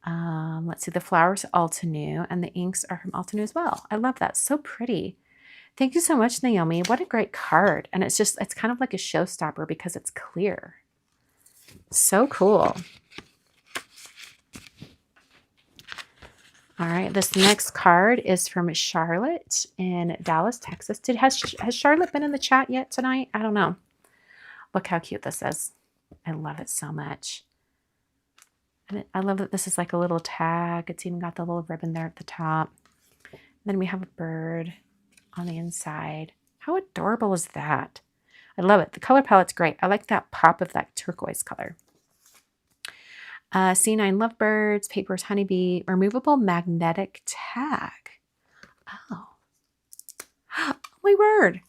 Let's see, the flowers Alta New, and the inks are from Alta New as well. I love that. So pretty. Thank you so much, Naomi. What a great card. And it's kind of like a showstopper because it's clear. So cool. All right, this next card is from Charlotte in Dallas, Texas. Has Charlotte been in the chat yet tonight? I don't know. Look how cute this is. I love it so much. And I love that this is like a little tag. It's even got the little ribbon there at the top. And then we have a bird on the inside. How adorable is that? I love it. The color palette's great. I like that pop of that turquoise color. C9 Lovebirds, Papers Honeybee, removable magnetic tag. Oh. Oh my word.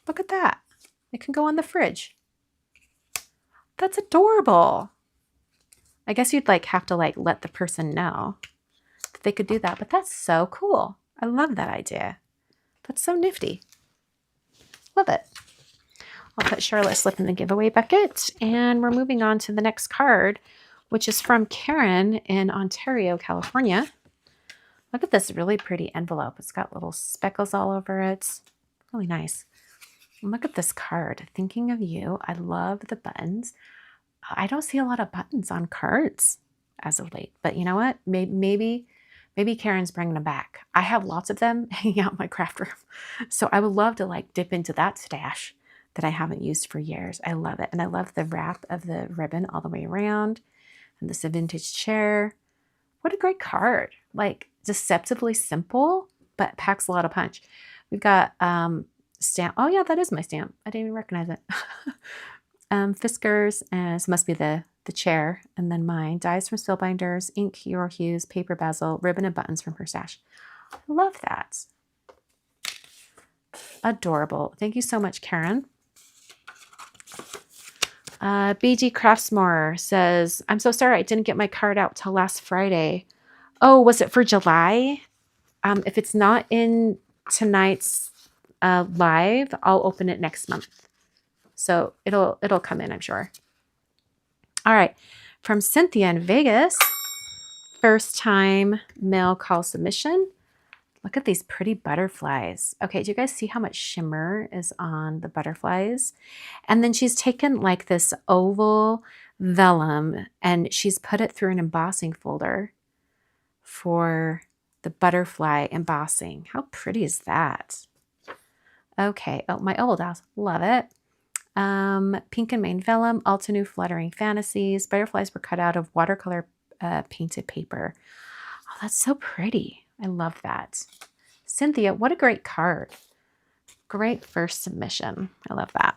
Look at that. It can go on the fridge. That's adorable. I guess you'd like have to like let the person know that they could do that, but that's so cool. I love that idea. That's so nifty. Love it. I'll put Charlotte Slip in the giveaway bucket, and we're moving on to the next card, which is from Karen in Ontario, California. Look at this really pretty envelope. It's got little speckles all over it. Really nice. And look at this card. Thinking of you. I love the buttons. I don't see a lot of buttons on cards as of late, but you know what? Maybe Karen's bringing them back. I have lots of them hanging out in my craft room. So I would love to like dip into that stash that I haven't used for years. I love it. And I love the wrap of the ribbon all the way around. And this is a vintage chair. What a great card. Like deceptively simple, but packs a lot of punch. We've got stamp. Oh yeah, that is my stamp. I didn't even recognize it. Fiskars, and this must be the chair, and then mine. Dies from Spellbinders, ink, Euro Hues, paper bezel, ribbon and buttons from her stash. I love that. Adorable. Thank you so much, Karen. BG Craftsmore says, I'm so sorry I didn't get my card out till last Friday. Oh, was it for July? If it's not in tonight's live, I'll open it next month. So it'll come in, I'm sure. All right. From Cynthia in Vegas, first time mail call submission. Look at these pretty butterflies. Okay, do you guys see how much shimmer is on the butterflies? And then she's taken like this oval vellum and she's put it through an embossing folder for the butterfly embossing. How pretty is that? Okay, oh, my old house, love it. Pink and Main Vellum, Alta New Fluttering Fantasies. Butterflies were cut out of watercolor painted paper. Oh, that's so pretty. I love that. Cynthia, what a great card. Great first submission. I love that.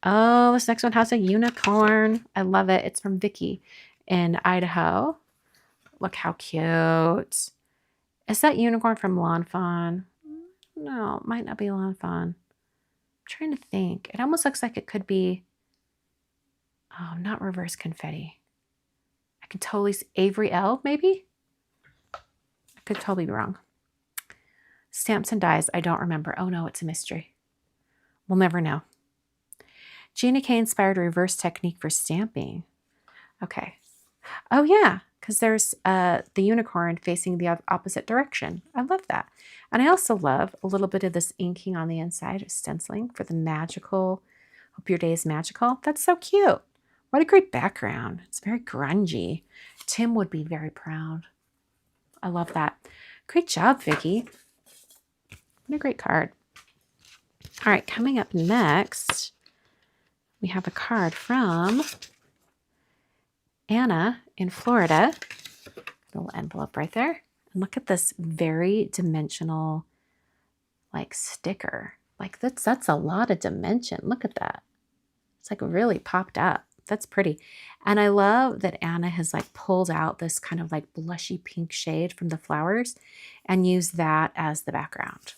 Oh, this next one has a unicorn. I love it. It's from Vicky in Idaho. Look how cute. Is that unicorn from Lawn Fawn? No, it might not be Lawn Fawn. Trying to think. It almost looks like it could be, oh, not Reverse Confetti. I could totally see Avery L, maybe? I could totally be wrong. Stamps and Dies, I don't remember. Oh no, it's a mystery. We'll never know. Gina K inspired reverse technique for stamping. Okay. Oh yeah, because there's the unicorn facing the opposite direction. I love that. And I also love a little bit of this inking on the inside, stenciling for the magical, hope your day is magical. That's so cute. What a great background. It's very grungy. Tim would be very proud. I love that. Great job, Vicki. What a great card. All right, coming up next, we have a card from Anna in Florida. Little envelope right there. And look at this very dimensional, like, sticker. Like, that's a lot of dimension. Look at that. It's like really popped up. That's pretty. And I love that Anna has like pulled out this kind of like blushy pink shade from the flowers and used that as the background.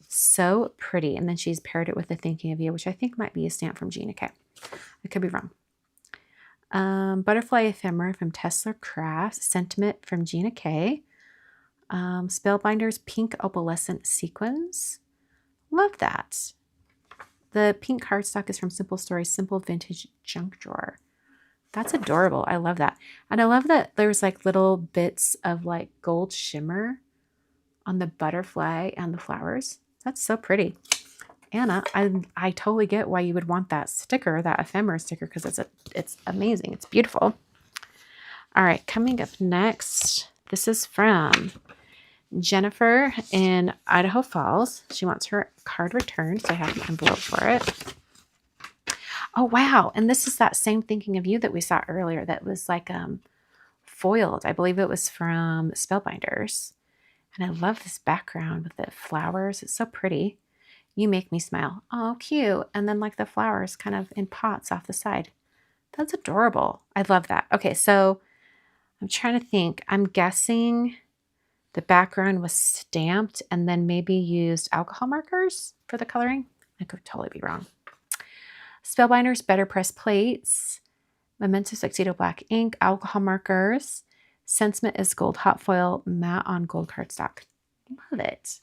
So pretty. And then she's paired it with the Thinking of You, which I think might be a stamp from Gina K. I could be wrong. Butterfly Ephemera from Tesla Crafts. Sentiment from Gina K. Spellbinders Pink Opalescent Sequins. Love that. The pink cardstock is from Simple Stories, Simple Vintage Junk Drawer. That's adorable. I love that. And I love that there's like little bits of like gold shimmer on the butterfly and the flowers. That's so pretty. Anna, I totally get why you would want that sticker, that ephemera sticker, because it's amazing. It's beautiful. All right, coming up next, this is from Jennifer in Idaho Falls. She wants her card returned, so I have an envelope for it. Oh, wow. And this is that same Thinking of You that we saw earlier that was like foiled. I believe it was from Spellbinders. And I love this background with the flowers. It's so pretty. You make me smile. Oh, cute. And then like the flowers kind of in pots off the side. That's adorable. I love that. Okay, so I'm trying to think. I'm guessing the background was stamped and then maybe used alcohol markers for the coloring. I could totally be wrong. Spellbinders, Better Press Plates, Memento Tuxedo Black ink, alcohol markers. Sentiment is gold hot foil, matte on gold cardstock. Love it.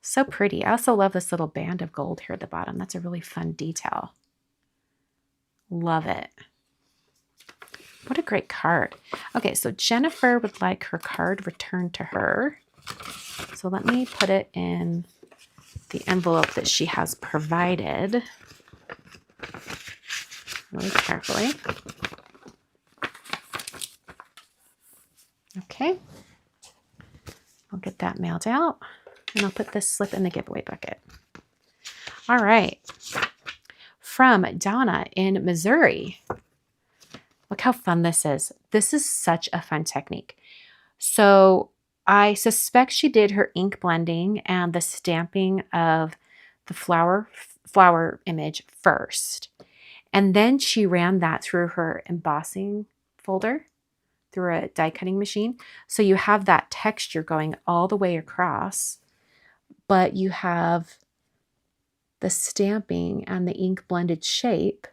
So pretty. I also love this little band of gold here at the bottom. That's a really fun detail. Love it. What a great card. Okay, so Jennifer would like her card returned to her. So let me put it in the envelope that she has provided really carefully. Okay. I'll get that mailed out and I'll put this slip in the giveaway bucket. All right. From Donna in Missouri. Look how fun this is. This is such a fun technique. So I suspect she did her ink blending and the stamping of the flower image first. And then she ran that through her embossing folder through a die cutting machine. So you have that texture going all the way across, but you have the stamping and the ink blended shape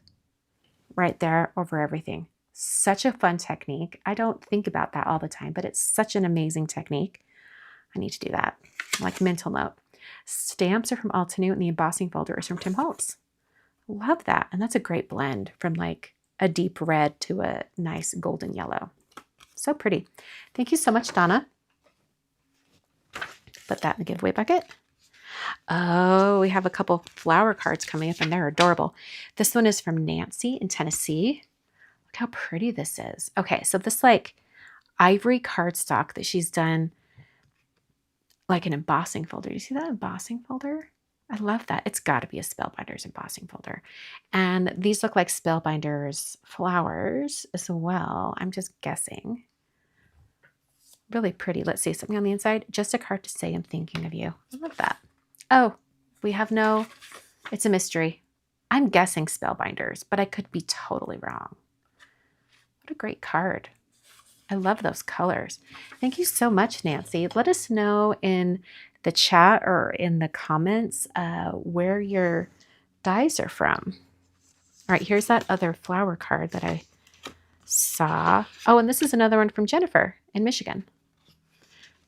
right there over everything. Such a fun technique. I don't think about that all the time, but it's such an amazing technique. I need to do that. Like mental note. Stamps are from Altenew and the embossing folder is from Tim Holtz. Love that. And that's a great blend from like a deep red to a nice golden yellow. So pretty. Thank you so much, Donna. Put that in the giveaway bucket. Oh, we have a couple flower cards coming up and they're adorable. This one is from Nancy in Tennessee. Look how pretty this is. Okay, so this like ivory cardstock that she's done like an embossing folder. Do you see that embossing folder? I love that. It's got to be a Spellbinders embossing folder. And these look like Spellbinders flowers as well. I'm just guessing. Really pretty. Let's see, something on the inside. Just a card to say I'm thinking of you. I love that. Oh, we have no, it's a mystery. I'm guessing Spellbinders, but I could be totally wrong. What a great card. I love those colors. Thank you so much, Nancy. Let us know in the chat or in the comments where your dies are from. All right, here's that other flower card that I saw. Oh, and this is another one from Jennifer in Michigan.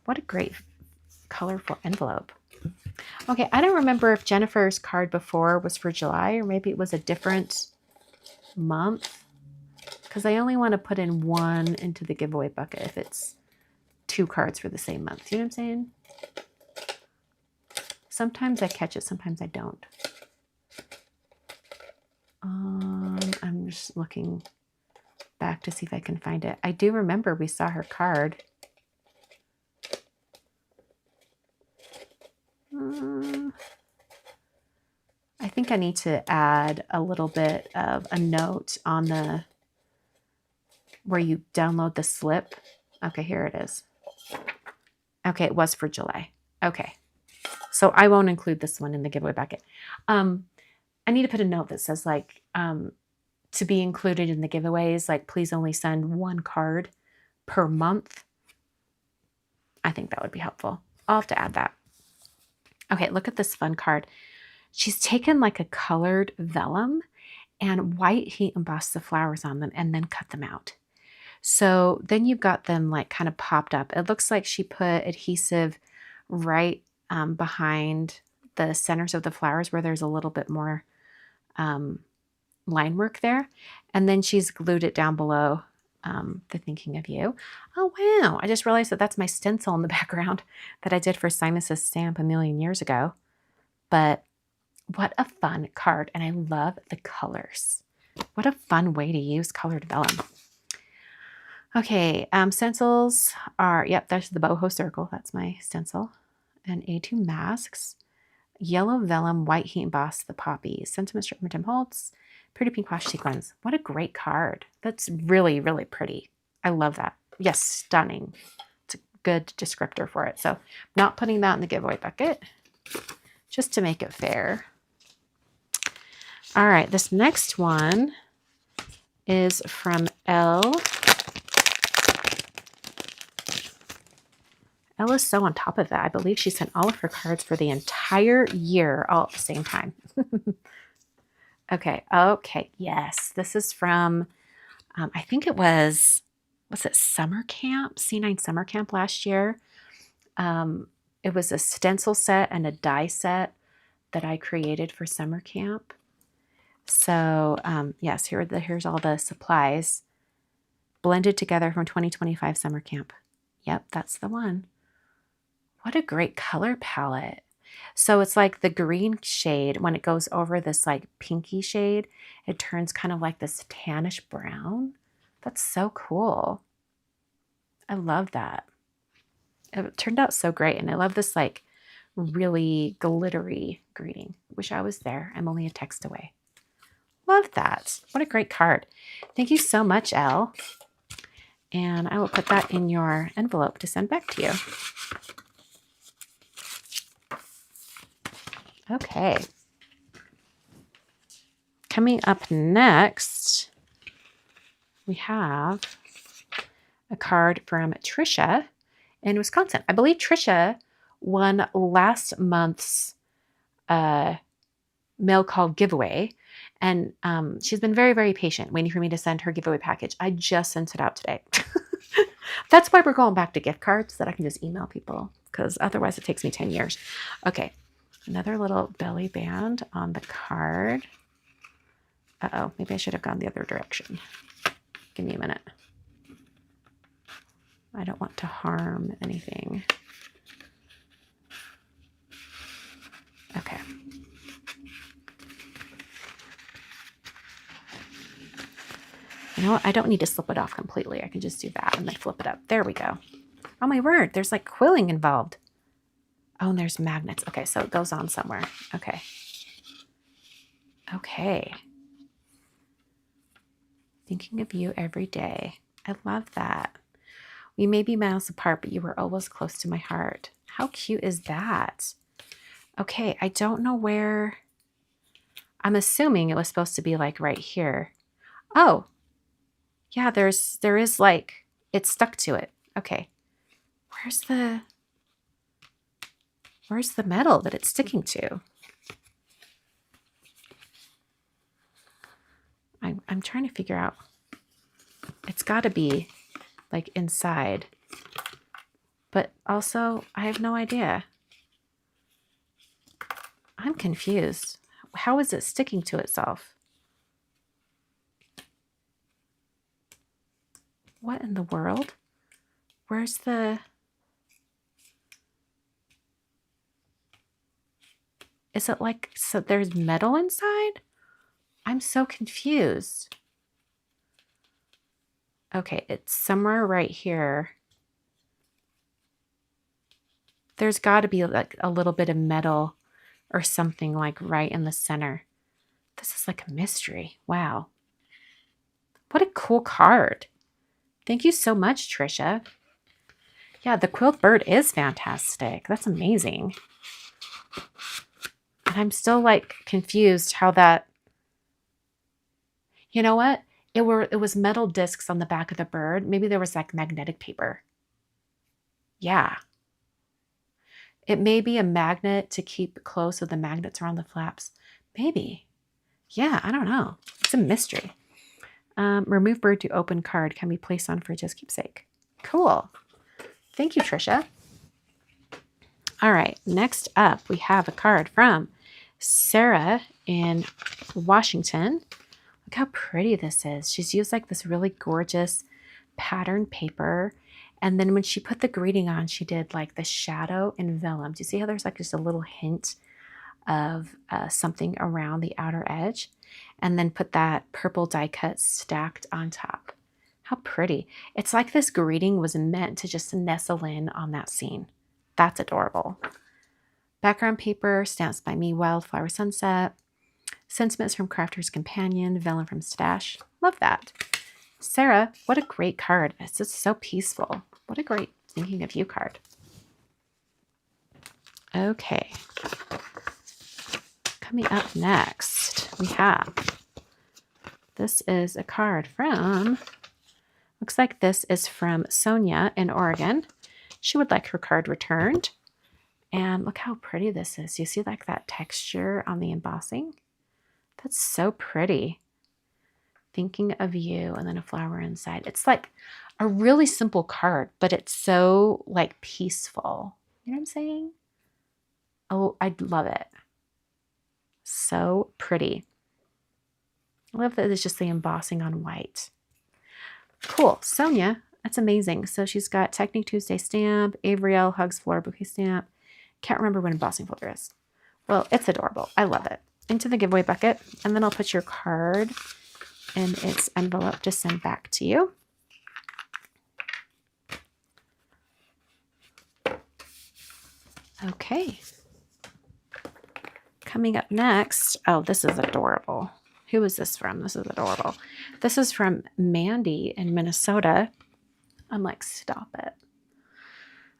What a great colorful envelope. Okay, I don't remember if Jennifer's card before was for July or maybe it was a different month, because I only want to put in one into the giveaway bucket if it's 2 cards for the same month. You know what I'm saying? Sometimes I catch it, sometimes I don't. I'm just looking back to see if I can find it. I do remember we saw her card. I think I need to add a little bit of a note on the where you download the slip. Okay, here it is. Okay, it was for July. Okay, so I won't include this one in the giveaway bucket. I need to put a note that says like to be included in the giveaways, like please only send 1 card per month. I think that would be helpful. I'll have to add that. Okay, look at this fun card. She's taken like a colored vellum and white heat embossed the flowers on them and then cut them out. So then you've got them like kind of popped up. It looks like she put adhesive right behind the centers of the flowers where there's a little bit more line work there. And then she's glued it down below the thinking of you. Oh, wow. I just realized that that's my stencil in the background that I did for Simus's stamp a million years ago. But what a fun card. And I love the colors. What a fun way to use colored vellum. Okay, stencils are, yep, that's the boho circle. That's my stencil. And A2 masks. Yellow vellum, white heat embossed the poppies. Sentiment strip Tim Holtz. Pretty pink wash sequins. What a great card. That's really, really pretty. I love that. Yes, stunning. It's a good descriptor for it. So not putting that in the giveaway bucket, just to make it fair. All right, this next one is from Elle. Elle is so on top of it. I believe she sent all of her cards for the entire year all at the same time. Okay, yes. This is from, I think it was it summer camp? C9 summer camp last year. It was a stencil set and a die set that I created for summer camp. So yes, here's all the supplies blended together from 2025 summer camp. Yep, that's the one. What a great color palette. So it's like the green shade, when it goes over this like pinky shade, it turns kind of like this tannish brown. That's so cool. I love that. It turned out so great. And I love this like really glittery greeting. Wish I was there. I'm only a text away. Love that. What a great card. Thank you so much, Elle. And I will put that in your envelope to send back to you. Okay. Coming up next, we have a card from Trisha in Wisconsin. I believe Trisha won last month's mail call giveaway. And she's been very, very patient, waiting for me to send her giveaway package. I just sent it out today. That's why we're going back to gift cards, that I can just email people, because otherwise it takes me 10 years. Okay. Another little belly band on the card. Uh-oh, maybe I should have gone the other direction. Give me a minute. I don't want to harm anything. Okay. You know what? I don't need to slip it off completely. I can just do that and then flip it up. There we go. Oh my word, there's like quilling involved. Oh, and there's magnets. Okay, so it goes on somewhere. Okay. Okay. Thinking of you every day. I love that. We may be miles apart, but you were always close to my heart. How cute is that? Okay, I don't know where. I'm assuming it was supposed to be like right here. Oh, yeah, there is like, it's stuck to it. Okay. Where's the metal that it's sticking to? I'm trying to figure out. It's got to be like inside. But also, I have no idea. I'm confused. How is it sticking to itself? What in the world? Where's the... Is it like, so there's metal inside? I'm so confused. Okay, it's somewhere right here. There's got to be like a little bit of metal or something like right in the center. This is like a mystery. Wow. What a cool card. Thank you so much, Trisha. Yeah, the quilt bird is fantastic. That's amazing. And I'm still like confused how that, you know what? It was metal discs on the back of the bird. Maybe there was like magnetic paper. Yeah. It may be a magnet to keep close so the magnets are on the flaps. Maybe. Yeah, I don't know. It's a mystery. Remove bird to open card can be placed on for just keepsake. Cool. Thank you, Trisha. All right, next up we have a card from Sarah in Washington. Look how pretty this is. She's used like this really gorgeous pattern paper. And then when she put the greeting on, she did like the shadow in vellum. Do you see how there's like just a little hint of something around the outer edge? And then put that purple die cut stacked on top. How pretty. It's like this greeting was meant to just nestle in on that scene. That's adorable. Background paper, stamps by me, Wildflower Sunset. Sentiments from Crafter's Companion, vellum from Stash. Love that. Sarah, what a great card. It's just so peaceful. What a great thinking of you card. Okay. Coming up next, we have, this is a card from, looks like this is from Sonia in Oregon. She would like her card returned. And look how pretty this is. You see like that texture on the embossing? That's so pretty. Thinking of you, and then a flower inside. It's like a really simple card, but it's so like peaceful. You know what I'm saying? Oh, I love it. So pretty. I love that it's just the embossing on white. Cool. Sonia, that's amazing. So she's got Technique Tuesday stamp, Avriel Hugs Floor Bouquet stamp. Can't remember what embossing folder is. Well, it's adorable. I love it. Into the giveaway bucket, and then I'll put your card in its envelope to send back to you. Okay. Coming up next, oh, this is adorable. Who is this from? This is adorable. This is from Mandy in Minnesota. I'm like, stop it.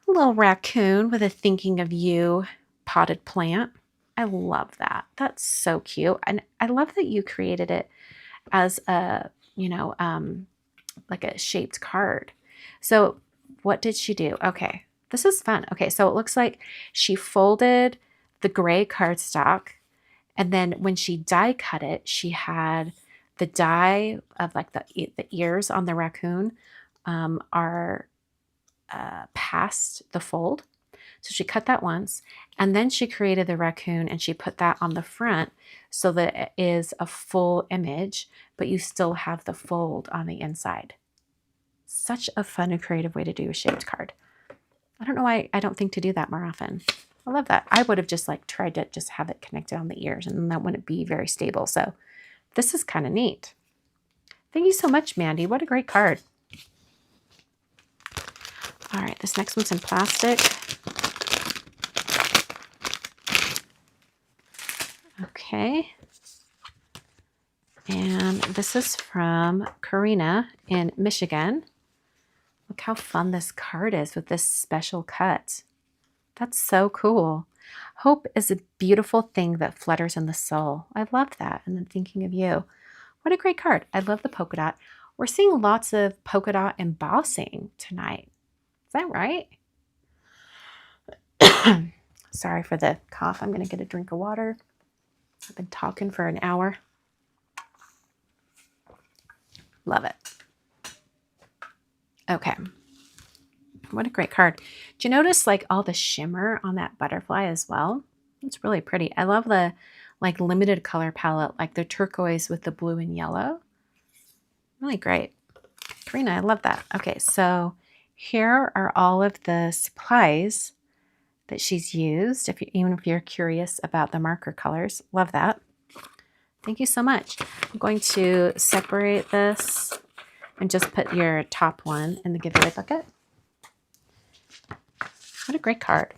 A little raccoon with a thinking of you potted plant. I love that. That's so cute. And I love that you created it as a, like a shaped card. So what did she do? Okay, this is fun. Okay, so it looks like she folded the gray cardstock, and then when she die cut it, she had the die of like the ears on the raccoon are past the fold. So she cut that once, and then she created the raccoon and she put that on the front so that it is a full image, but you still have the fold on the inside. Such a fun and creative way to do a shaped card. I don't know why I don't think to do that more often. I love that. I would have just like tried to just have it connected on the ears, and that wouldn't be very stable. So this is kind of neat. Thank you so much, Mandy. What a great card. All right, this next one's in plastic. Okay. And this is from Karina in Michigan. Look how fun this card is with this special cut. That's so cool. Hope is a beautiful thing that flutters in the soul. I love that. And then thinking of you. What a great card. I love the polka dot. We're seeing lots of polka dot embossing tonight. Is that right? Sorry for the cough. I'm going to get a drink of water. I've been talking for an hour. Love it. Okay. What a great card. Do you notice like all the shimmer on that butterfly as well? It's really pretty. I love the like limited color palette, like the turquoise with the blue and yellow. Really great. Karina, I love that. Okay, so here are all of the supplies that she's used, even if you're curious about the marker colors. Love that. Thank you so much. I'm going to separate this and just put your top one in the giveaway bucket. What a great card.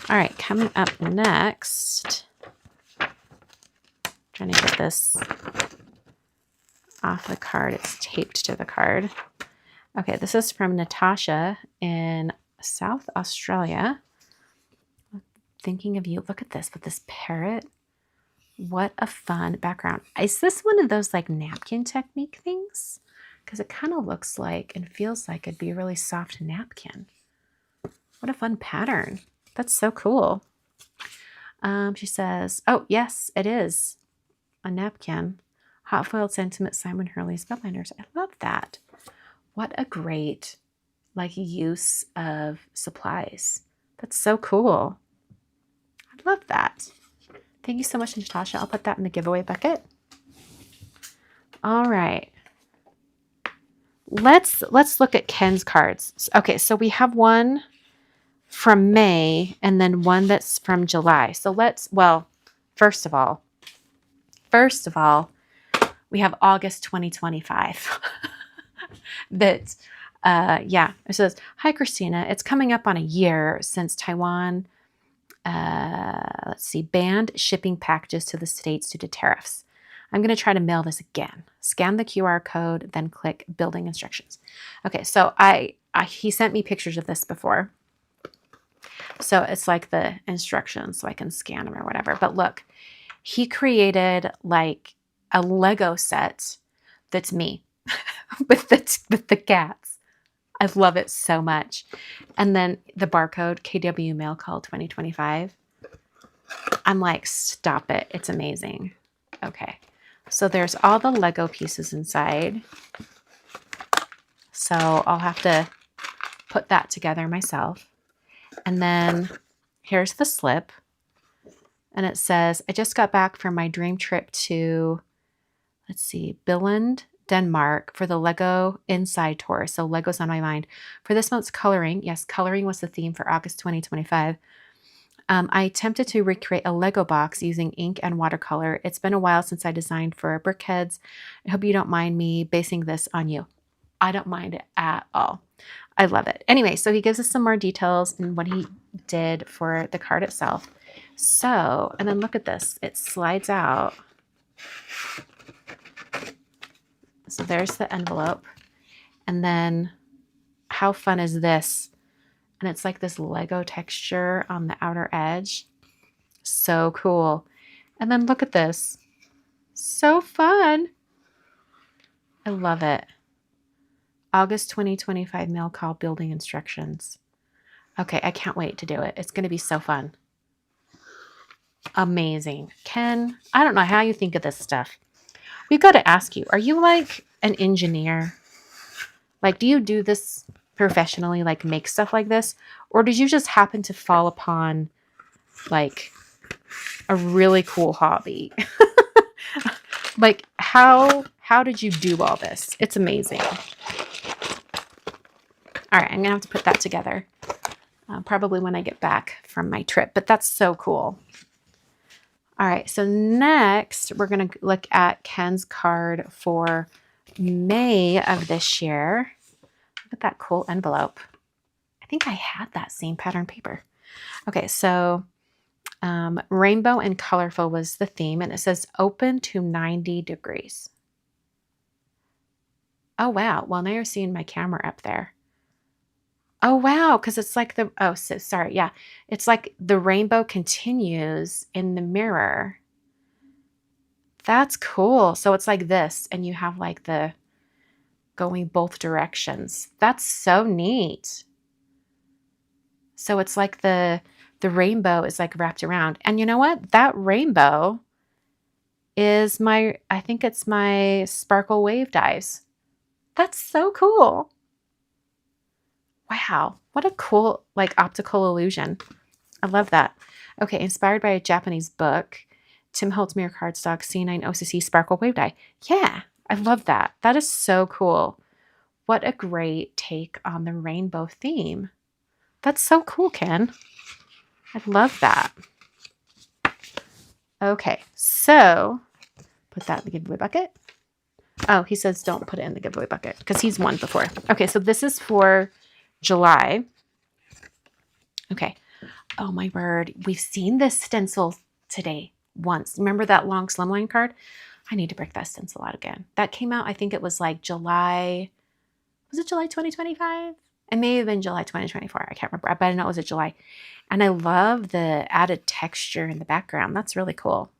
All right, coming up next, trying to get this off the card. It's taped to the card. Okay, this is from Natasha in South Australia. Thinking of you. Look at this with this parrot. What a fun background. Is this one of those like napkin technique things? Because it kind of looks like and feels like it'd be a really soft napkin. What a fun pattern. That's so cool. She says, oh, yes, it is a napkin. Hot foiled sentiment, Simon Hurley's Spellbinders. I love that. What a great like use of supplies. That's so cool. I love that. Thank you so much, Natasha. I'll put that in the giveaway bucket. All right. Let's look at Ken's cards. Okay, so we have one from May and then one that's from July. So first of all, we have August 2025. That, yeah, it says, hi, Kristina. It's coming up on a year since Taiwan, banned shipping packages to the States due to tariffs. I'm going to try to mail this again. Scan the QR code, then click building instructions. Okay, so he sent me pictures of this before. So it's like the instructions, so I can scan them or whatever. But look, he created like a Lego set that's me with the cats. I love it so much. And then the barcode, KW Mail Call 2025. I'm like, stop it. It's amazing. Okay. So there's all the Lego pieces inside. So I'll have to put that together myself. And then here's the slip. And it says, I just got back from my dream trip to, Billund, Denmark for the Lego Inside Tour. So Lego's on my mind. For this month's coloring, yes, coloring was the theme for August 2025. I attempted to recreate a Lego box using ink and watercolor. It's been a while since I designed for Brickheads. I hope you don't mind me basing this on you. I don't mind it at all. I love it. Anyway, so he gives us some more details and what he did for the card itself. So, and then look at this. It slides out. So there's the envelope. And then how fun is this? And it's like this Lego texture on the outer edge. So cool. And then look at this. So fun. I love it. August 2025 mail call building instructions. Okay, I can't wait to do it. It's going to be so fun. Amazing. Ken, I don't know how you think of this stuff. We've got to ask you, are you like an engineer? Like, do you do this professionally, like make stuff like this? Or did you just happen to fall upon like a really cool hobby? Like, how did you do all this? It's amazing. All right, I'm gonna have to put that together probably when I get back from my trip, but that's so cool. All right, so next we're gonna look at Ken's card for May of this year. Look at that cool envelope. I think I had that same pattern paper. Okay, so rainbow and colorful was the theme, and it says open to 90 degrees. Oh, wow. Well, now you're seeing my camera up there. Oh, wow, because it's like sorry. Yeah, it's like the rainbow continues in the mirror. That's cool. So it's like this, and you have like the going both directions. That's so neat. So it's like the rainbow is like wrapped around. And you know what? That rainbow is I think it's my sparkle wave dies. That's so cool. Wow. What a cool like optical illusion. I love that. Okay, inspired by a Japanese book, Tim Holtzmere cardstock, C9 OCC sparkle wave dye. Yeah, I love that. That is so cool. What a great take on the rainbow theme. That's so cool, Ken. I love that. Okay, so put that in the giveaway bucket. Oh, he says don't put it in the giveaway bucket because he's won before. Okay, so this is for July. Okay. Oh, my word. We've seen this stencil today once. Remember that long slimline card? I need to break that stencil out again. That came out, I think it was like July. Was it July 2025? It may have been July 2024. I can't remember. But I know it was July. And I love the added texture in the background. That's really cool.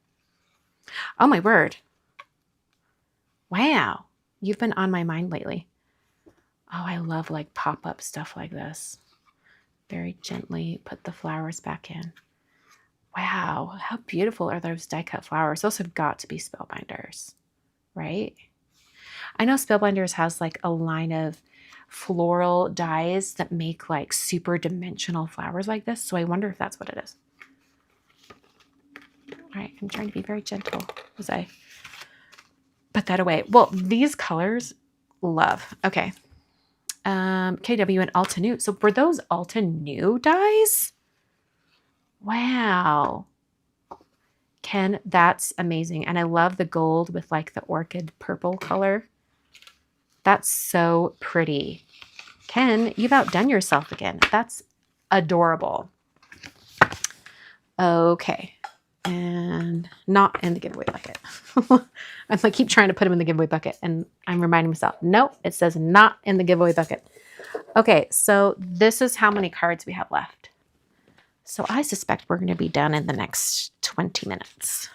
Oh, my word. Wow. You've been on my mind lately. Oh, I love like pop-up stuff like this. Very gently put the flowers back in. Wow, how beautiful are those die-cut flowers? Those have got to be Spellbinders, right? I know Spellbinders has like a line of floral dies that make like super dimensional flowers like this, so I wonder if that's what it is. All right, I'm trying to be very gentle as I put that away. Well, these colors, love. Okay. KW and Alta New. So were those Alta New dies? Wow. Ken, that's amazing. And I love the gold with like the orchid purple color. That's so pretty. Ken, you've outdone yourself again. That's adorable. Okay. And not in the giveaway bucket. I keep trying to put them in the giveaway bucket and I'm reminding myself, nope, it says not in the giveaway bucket. Okay, so this is how many cards we have left. So I suspect we're going to be done in the next 20 minutes.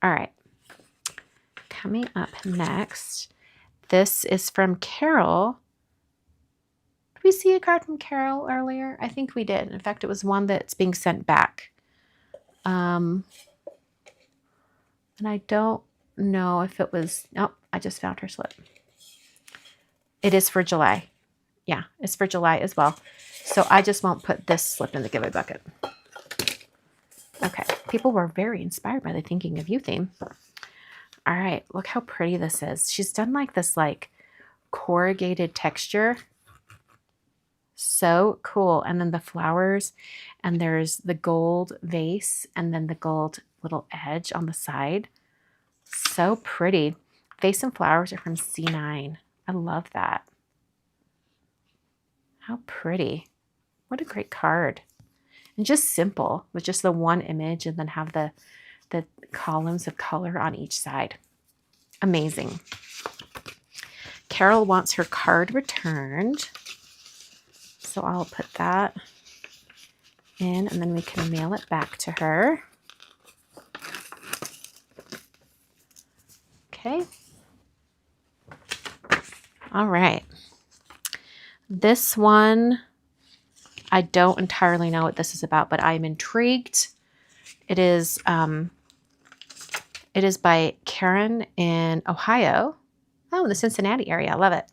All right. Coming up next, this is from Carol. Did we see a card from Carol earlier? I think we did. In fact, it was one that's being sent back. And I don't know if it was, oh, I just found her slip. It is for July. Yeah, it's for July as well. So I just won't put this slip in the giveaway bucket. Okay, people were very inspired by the Thinking of You theme. All right, look how pretty this is. She's done like this like corrugated texture. So cool. And then the flowers, and there's the gold vase, and then the gold little edge on the side. So pretty. Vase and flowers are from C9. I love that. How pretty. What a great card. And just simple with just the one image and then have the columns of color on each side. Amazing. Carol wants her card returned. So I'll put that in and then we can mail it back to her. Okay. All right. This one, I don't entirely know what this is about, but I'm intrigued. It is by Karen in Ohio. Oh, in the Cincinnati area. I love it.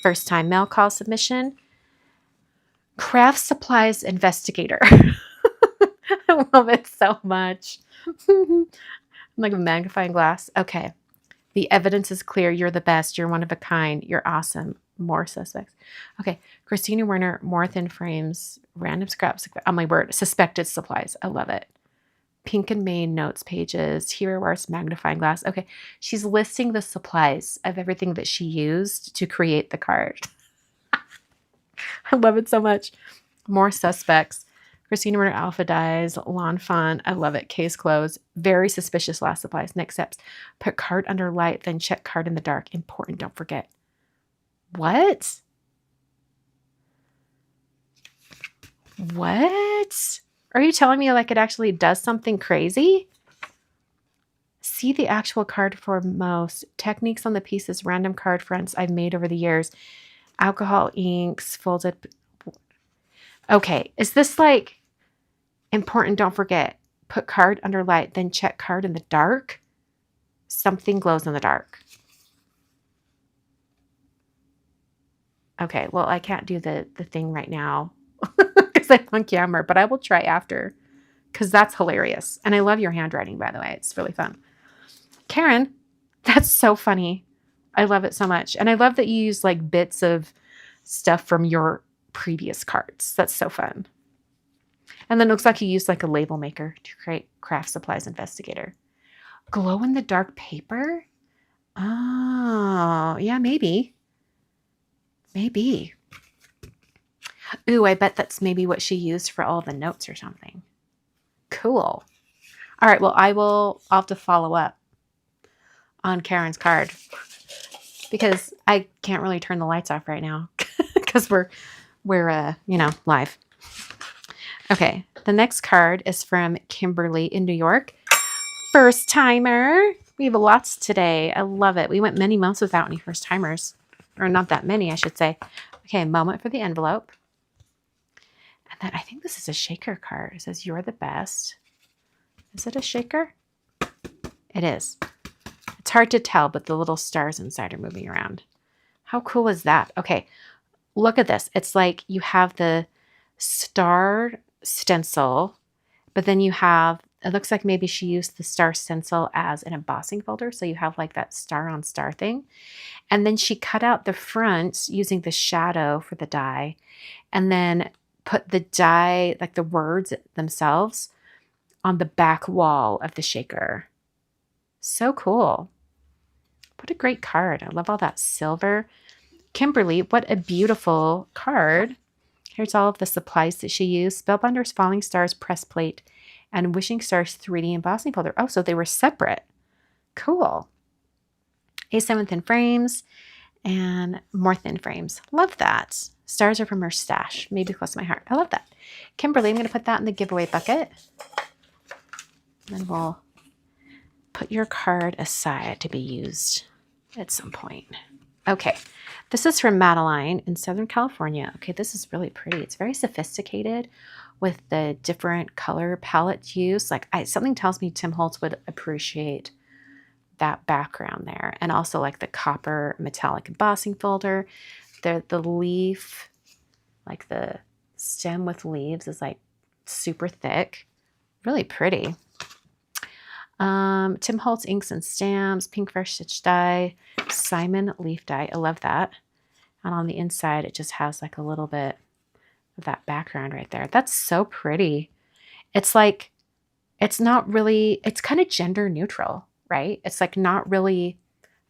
First time mail call submission. Craft supplies investigator. I love it so much. Like a magnifying glass. Okay. The evidence is clear. You're the best. You're one of a kind. You're awesome. More suspects. Okay. Kristina Werner, more thin frames, random scraps. Oh my word. Suspected supplies. I love it. Pink and Main notes pages. Hero Arts magnifying glass. Okay. She's listing the supplies of everything that she used to create the card. I love it so much. More suspects. Kristina Werner alpha dyes, lawn font. I love it. Case closed. Very suspicious last supplies. Next steps. Put card under light, then check card in the dark. Important. Don't forget. What? What? Are you telling me like it actually does something crazy? See the actual card for most. Techniques on the pieces. Random card fronts I've made over the years. Alcohol inks. Folded. Okay. Is this like important? Don't forget. Put card under light, then check card in the dark. Something glows in the dark. Okay, well, I can't do the thing right now because because I'm on camera, but I will try after because that's hilarious. And I love your handwriting, by the way. It's really fun. Karen, that's so funny. I love it so much. And I love that you use like bits of stuff from your previous cards. That's so fun. And then it looks like you used like a label maker to create Craft Supplies Investigator. Glow in the dark paper? Oh, yeah, maybe. Maybe. Ooh, I bet that's maybe what she used for all the notes or something. Cool. All right, well, I'll have to follow up on Karen's card because I can't really turn the lights off right now because we're live. Okay, the next card is from Kimberly in New York. First timer. We have lots today. I love it. We went many months without any first timers, or not that many, I should say. Okay, moment for the envelope. And then I think this is a shaker card. It says, "You're the best." Is it a shaker? It is. It's hard to tell, but the little stars inside are moving around. How cool is that? Okay, look at this. It's like you have the star stencil, but then you have, it looks like maybe she used the star stencil as an embossing folder. So you have like that star on star thing. And then she cut out the front using the shadow for the die and then put the die, like the words themselves, on the back wall of the shaker. So cool. What a great card. I love all that silver. Kimberly, what a beautiful card. Here's all of the supplies that she used. Spellbinders, Falling Stars, Press Plate, and Wishing Stars 3D embossing folder. Oh, so they were separate. Cool. A7 thin frames and more thin frames. Love that. Stars are from her stash. Maybe close to my heart. I love that. Kimberly, I'm going to put that in the giveaway bucket. And then we'll put your card aside to be used at some point. Okay. This is from Madeline in Southern California. Okay, this is really pretty. It's very sophisticated with the different color palette used. Like something tells me Tim Holtz would appreciate that background there. And also like the copper metallic embossing folder. The leaf, like the stem with leaves is like super thick. Really pretty. Tim Holtz inks and stamps, pink fresh stitch die, Simon leaf die. I love that. And on the inside, it just has like a little bit of that background right there. That's so pretty. It's like, it's not really, it's kind of gender neutral, right? It's like not really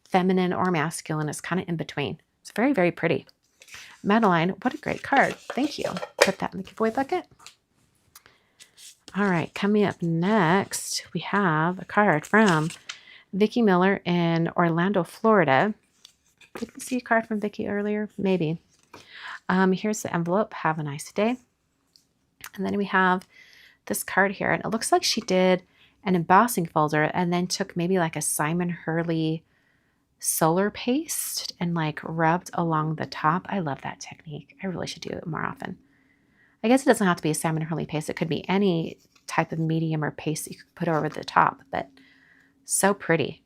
feminine or masculine. It's kind of in between. It's very, very pretty. Madeline, what a great card. Thank you. Put that in the giveaway bucket. All right, coming up next, we have a card from Vicki Miller in Orlando, Florida. Did we see a card from Vicki earlier? Maybe. Here's the envelope. Have a nice day. And then we have this card here, and it looks like she did an embossing folder and then took maybe like a Simon Hurley solar paste and like rubbed along the top. I love that technique. I really should do it more often. I guess it doesn't have to be a Simon Hurley paste. It could be any type of medium or paste that you could put over the top, but so pretty.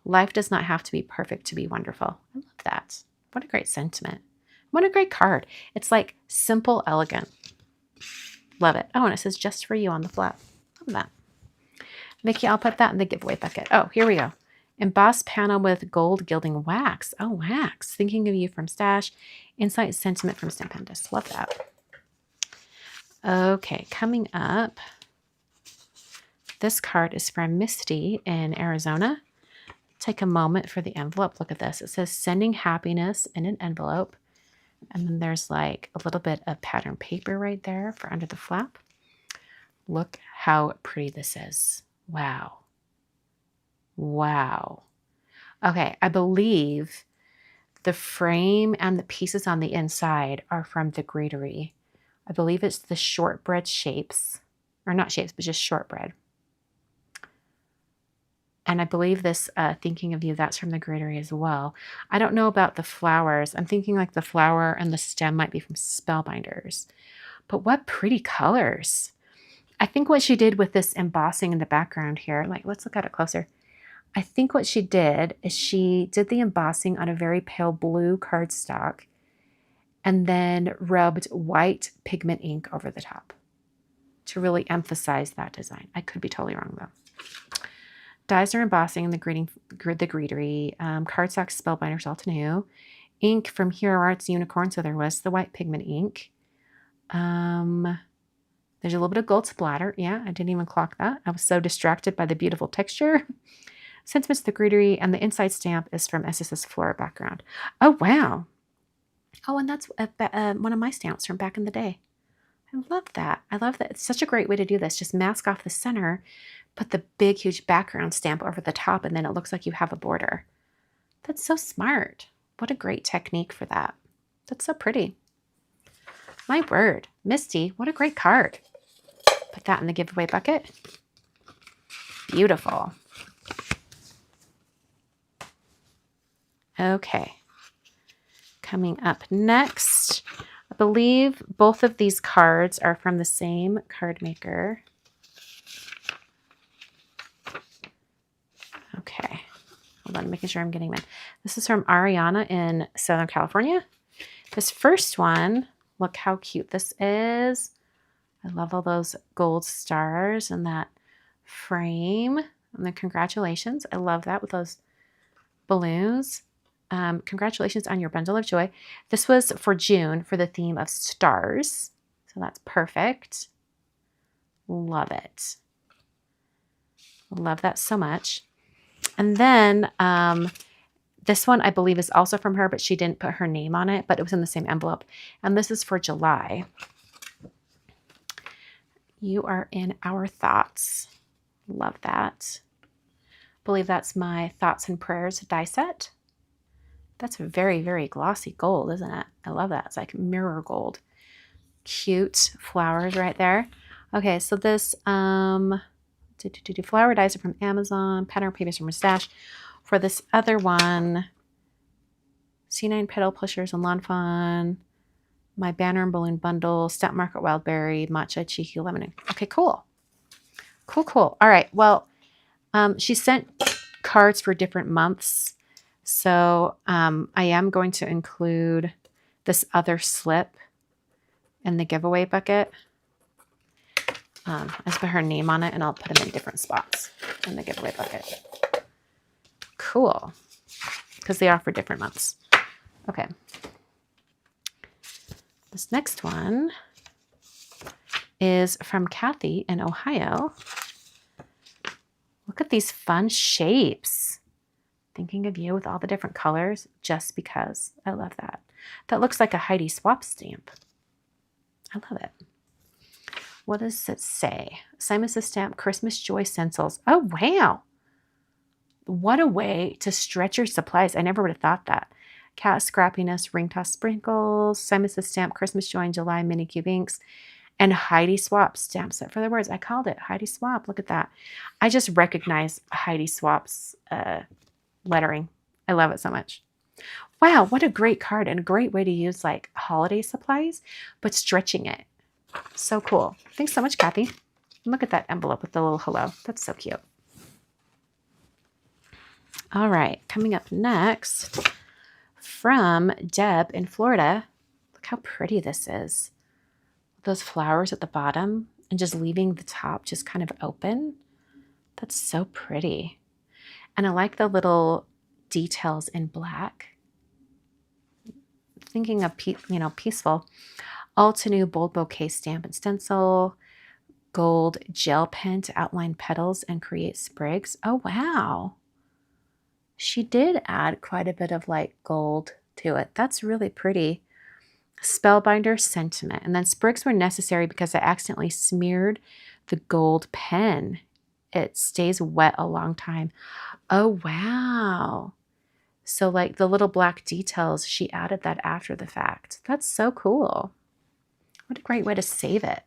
Life does not have to be perfect to be wonderful. I love that. What a great sentiment. What a great card. It's like simple, elegant. Love it. Oh, and it says just for you on the flap. Love that. Vicki, I'll put that in the giveaway bucket. Oh, here we go. Embossed panel with gold gilding wax. Oh, wax. Thinking of you from Stash. Insight sentiment from Stampendous. Love that. Okay, coming up, this card is from Misty in Arizona. Take a moment for the envelope. Look at this. It says sending happiness in an envelope. And then there's like a little bit of pattern paper right there for under the flap. Look how pretty this is. Wow. Wow. Okay, I believe the frame and the pieces on the inside are from the Greetery. I believe it's the shortbread shapes, or not shapes, but just shortbread. And I believe this Thinking of You, that's from the Greetery as well. I don't know about the flowers. I'm thinking like the flower and the stem might be from Spellbinders. But what pretty colors. I think what she did with this embossing in the background here, like let's look at it closer. I think what she did is she did the embossing on a very pale blue cardstock. and then rubbed white pigment ink over the top to really emphasize that design. I could be totally wrong though. Dies are embossing in the greetery. Cardstock Spellbinder Salt New. Ink from Hero Arts Unicorn. So there was the white pigment ink. There's a little bit of gold splatter. Yeah, I didn't even clock that. I was so distracted by the beautiful texture. Sentiments the greetery, and the inside stamp is from SSS Flora background. Oh, wow. Oh, and that's one of my stamps from back in the day. I love that. I love that. It's such a great way to do this. Just mask off the center, put the big, huge background stamp over the top, and then it looks like you have a border. That's so smart. What a great technique for that. That's so pretty. My word. Misty, what a great card. Put that in the giveaway bucket. Beautiful. Okay. Coming up next, I believe both of these cards are from the same card maker. Okay. Hold on, making sure I'm getting them. This is from Ariana in Southern California. This first one, look how cute this is. I love all those gold stars in that frame. And then congratulations. I love that with those balloons. Congratulations on your bundle of joy. This was for June for the theme of stars. So that's perfect. Love it. Love that so much. And then this one I believe is also from her, but she didn't put her name on it, but it was in the same envelope. And this is for July. You are in our thoughts. Love that. Believe that's my Thoughts and Prayers die set. That's very, very glossy gold, isn't it? I love that. It's like mirror gold. Cute flowers right there. Okay, so this flower dies are from Amazon. Pattern papers from Mustache. For this other one, C9 Petal Pushers and Lawn Fawn. My Banner and Balloon Bundle. Stamp Market Wildberry. Matcha Cheeky Lemon. Okay, cool. Cool, cool. All right, well, she sent cards for different months. So I am going to include this other slip in the giveaway bucket. I just put her name on it, and I'll put them in different spots in the giveaway bucket. Cool. Because they are for different months. Okay. This next one is from Kathy in Ohio. Look at these fun shapes. Thinking of you with all the different colors just because. I love that. That looks like a Heidi Swap stamp. I love it. What does it say? Simon Says stamp, Christmas Joy Stencils. Oh, wow. What a way to stretch your supplies. I never would have thought that. Cat Scrappiness, Ring Toss Sprinkles, Simon Says stamp, Christmas Joy in July, Mini Cube Inks, and Heidi Swap stamp set for the words. I called it Heidi Swap. Look at that. I just recognize Heidi Swap's lettering. I love it so much. Wow, what a great card and a great way to use like holiday supplies, but stretching it. So cool. Thanks so much, Kathy. Look at that envelope with the little hello. That's so cute. All right, coming up next from Deb in Florida. Look how pretty this is. Those flowers at the bottom and just leaving the top just kind of open. That's so pretty. And I like the little details in black. Thinking of, peaceful. Altenew Bold Bouquet stamp and stencil. Gold gel pen to outline petals and create sprigs. Oh, wow. She did add quite a bit of like gold to it. That's really pretty. Spellbinder Sentiment. And then sprigs were necessary because I accidentally smeared the gold pen. It stays wet a long time. Oh, wow. So like the little black details, she added that after the fact. That's so cool. What a great way to save it.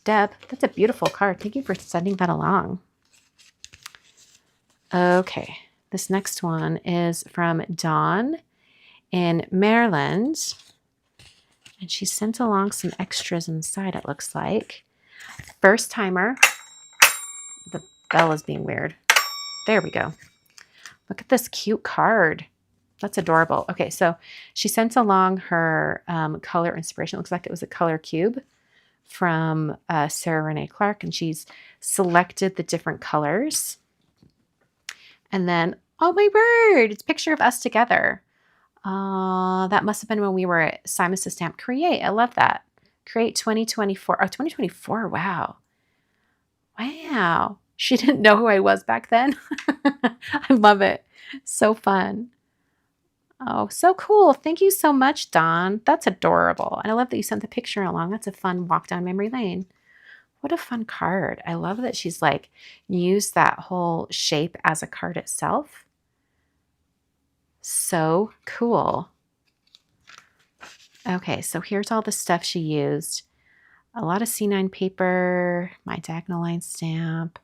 Deb, that's a beautiful card. Thank you for sending that along. Okay, this next one is from Dawn in Maryland. And she sent along some extras inside, it looks like. First timer. The bell is being weird. There we go. Look at this cute card. That's adorable. Okay, so she sent along her color inspiration. It looks like it was a color cube from Sarah Renee Clark, and she's selected the different colors. And then, oh my word, it's a picture of us together. That must have been when we were at Simon Says Stamp Create. I love that. Create 2024. Oh, 2024. Wow. Wow. She didn't know who I was back then. I love it. So fun. Oh, so cool. Thank you so much, Dawn. That's adorable. And I love that you sent the picture along. That's a fun walk down memory lane. What a fun card. I love that she's like used that whole shape as a card itself. So cool. Okay, so here's all the stuff she used. A lot of C9 paper, my diagonal line stamp,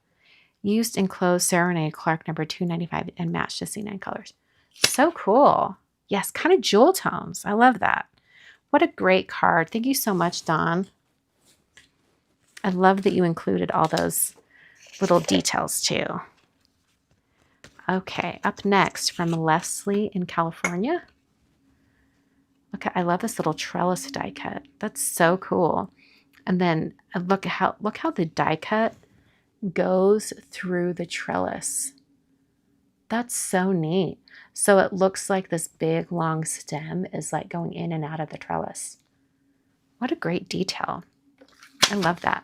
used enclosed Sarah Renee Clark number 295 and matched to C9 colors. So cool. Yes, kind of jewel tones. I love that. What a great card. Thank you so much, Dawn. I love that you included all those little details too. Okay, up next from Leslie in California. Okay, I love this little trellis die cut. That's so cool. And then look how the die cut goes through the trellis. That's so neat. So it looks like this big long stem is like going in and out of the trellis. What a great detail. I love that.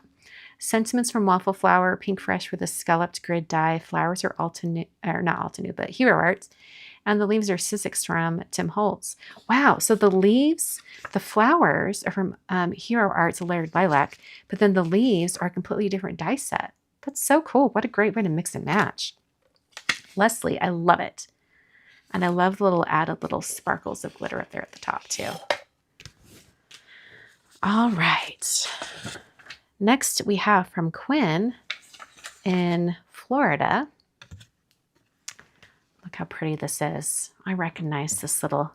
Sentiments from Waffle Flower, Pink Fresh with a scalloped grid die. Flowers are not Altenew, but Hero Arts. And the leaves are Sizzix from Tim Holtz. Wow, so the leaves, the flowers are from Hero Arts Layered Lilac, but then the leaves are a completely different die set. That's so cool. What a great way to mix and match. Leslie, I love it. And I love the little added little sparkles of glitter up there at the top too. All right. Next we have from Quinn in Florida. Look how pretty this is. I recognize this little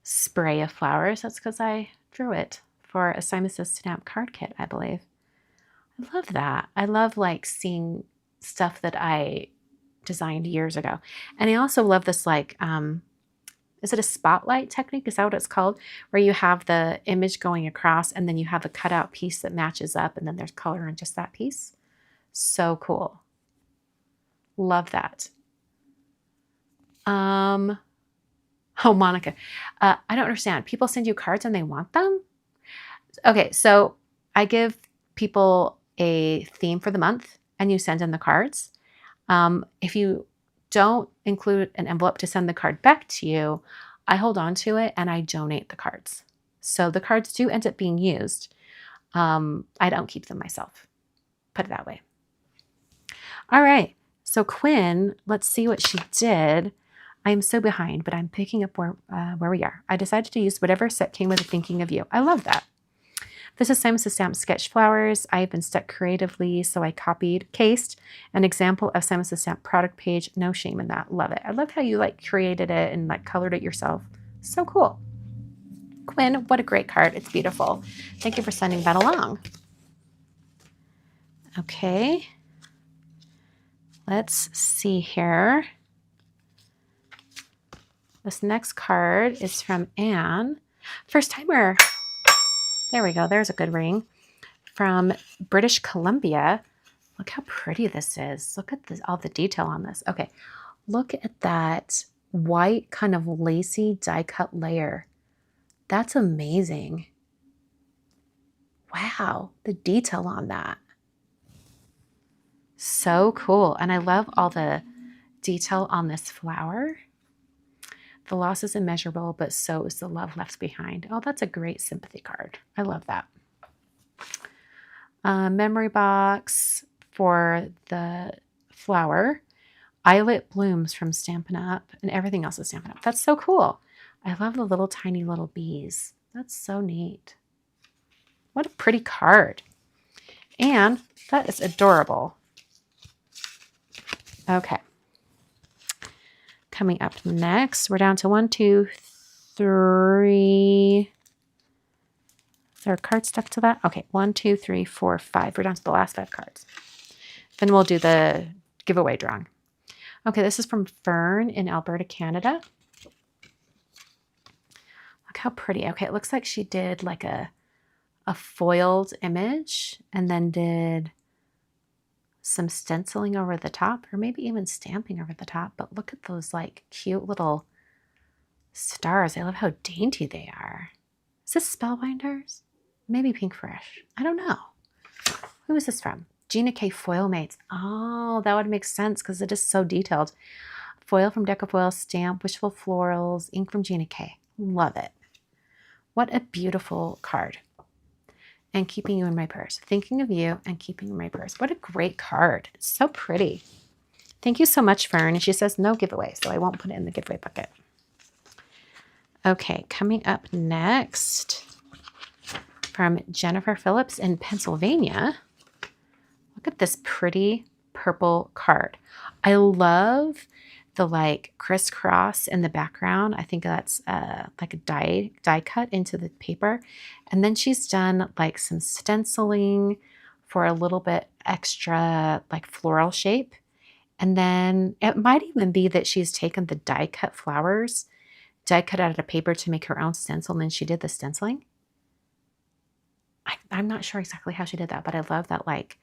spray of flowers. That's because I drew it for a Simon Says Stamp card kit, I believe. I love that. I love like seeing stuff that I designed years ago. And I also love this like, is it a spotlight technique? Is that what it's called? Where you have the image going across and then you have a cutout piece that matches up and then there's color in just that piece. So cool. Love that. Oh, Monica, I don't understand. People send you cards and they want them? Okay, so I give people a theme for the month and you send in the cards. If you don't include an envelope to send the card back to you, I hold on to it and I donate the cards. So the cards do end up being used. I don't keep them myself. Put it that way. All right. So Quinn, let's see what she did. I'm so behind, but I'm picking up where we are. I decided to use whatever set came with a thinking of you. I love that. This is Simon Says Stamp Sketch Flowers. I've been stuck creatively, so I cased an example of Simon Says Stamp product page. No shame in that. Love it. I love how you like created it and like colored it yourself. So cool. Quinn, what a great card. It's beautiful. Thank you for sending that along. Okay. Let's see here. This next card is from Anne. First timer. There we go. There's a good ring. From British Columbia. Look how pretty this is. Look at this, all the detail on this. Okay. Look at that white kind of lacy die cut layer. That's amazing. Wow. The detail on that. So cool. And I love all the detail on this flower. The loss is immeasurable, but so is the love left behind. Oh, that's a great sympathy card. I love that. Memory box for the flower. Eyelet blooms from Stampin' Up, and everything else is Stampin' Up. That's so cool. I love the little tiny little bees. That's so neat. What a pretty card. And that is adorable. Okay. Coming up next, we're down to 1, 2, 3. Is there a card stuck to that? Okay, 1, 2, 3, 4, 5. We're down to the last 5 cards. Then we'll do the giveaway drawing. Okay, this is from Fern in Alberta, Canada. Look how pretty. Okay, it looks like she did like a foiled image and then did some stenciling over the top, or maybe even stamping over the top. But look at those like cute little stars. I love how dainty they are. Is this Spellbinders? Maybe Pink Fresh. I don't know. Who is this from? Gina K. Foil Mates. Oh, that would make sense because it is so detailed. Foil from Decofoil, stamp, Wishful Florals, ink from Gina K. Love it. What a beautiful card. And keeping you in my purse. Thinking of you and keeping you in my purse. What a great card. It's so pretty. Thank you so much, Fern. And she says no giveaway, so I won't put it in the giveaway bucket. Okay, coming up next from Jennifer Phillips in Pennsylvania. Look at this pretty purple card. I love the like crisscross in the background. I think that's like a die cut into the paper. And then she's done like some stenciling for a little bit extra like floral shape. And then it might even be that she's taken the die cut flowers, die cut out of the paper to make her own stencil, and then she did the stenciling. I'm not sure exactly how she did that, but I love that like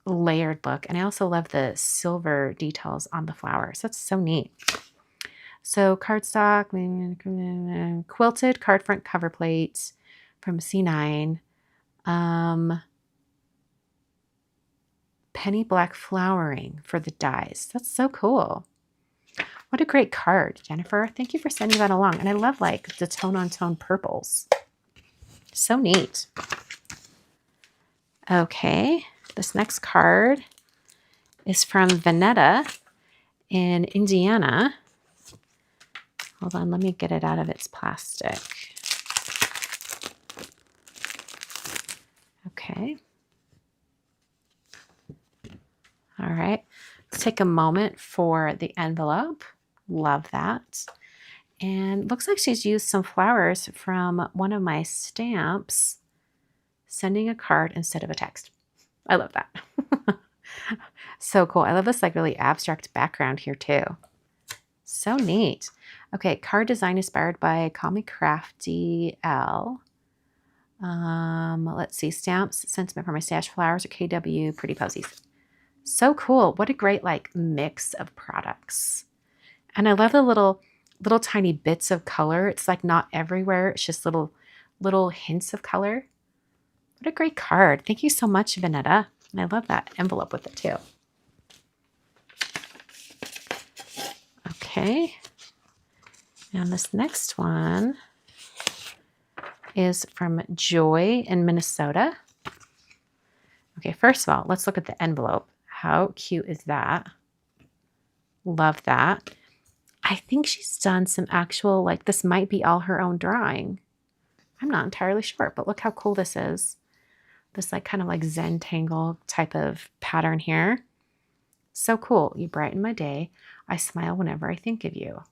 layered look. And I also love the silver details on the flowers. That's so neat. So cardstock, quilted card front cover plates from C9. Penny black flowering for the dies. That's so cool. What a great card, Jennifer. Thank you for sending that along. And I love like the tone-on-tone purples. So neat. Okay, this next card is from Vanetta in Indiana. Hold on, let me get it out of its plastic. Okay. All right, let's take a moment for the envelope. Love that. And looks like she's used some flowers from one of my stamps, sending a card instead of a text. I love that. So cool. I love this like really abstract background here too. So neat. Okay, card design inspired by Call Me Crafty L. Let's see, stamps, sentiment for my stash flowers, or KW, pretty posies. So cool. What a great like mix of products. And I love the little tiny bits of color. It's like not everywhere. It's just little hints of color. What a great card. Thank you so much, Vanetta. And I love that envelope with it too. Okay. And this next one is from Joy in Minnesota. Okay, first of all, let's look at the envelope. How cute is that? Love that. I think she's done some actual, like this might be all her own drawing. I'm not entirely sure, but look how cool this is. This like kind of like Zentangle type of pattern here. So cool. You brighten my day. I smile whenever I think of you.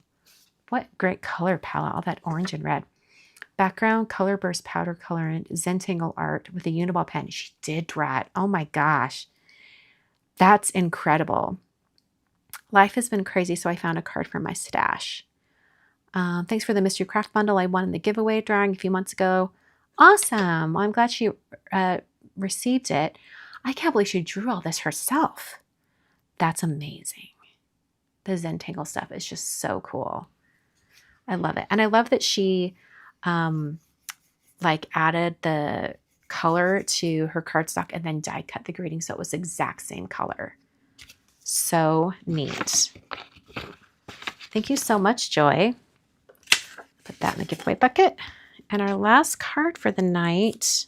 What great color palette. All that orange and red. Background, color burst, powder colorant, Zentangle art with a Uniball pen. She did draw it. Oh my gosh. That's incredible. Life has been crazy, so I found a card from my stash. Thanks for the mystery craft bundle I won in the giveaway drawing a few months ago. Awesome. Well, I'm glad she received it. I can't believe she drew all this herself. That's amazing. The Zentangle stuff is just so cool. I love it. And I love that she like added the color to her cardstock and then die cut the greeting so it was the exact same color. So neat. Thank you so much, Joy. Put that in the giveaway bucket. And our last card for the night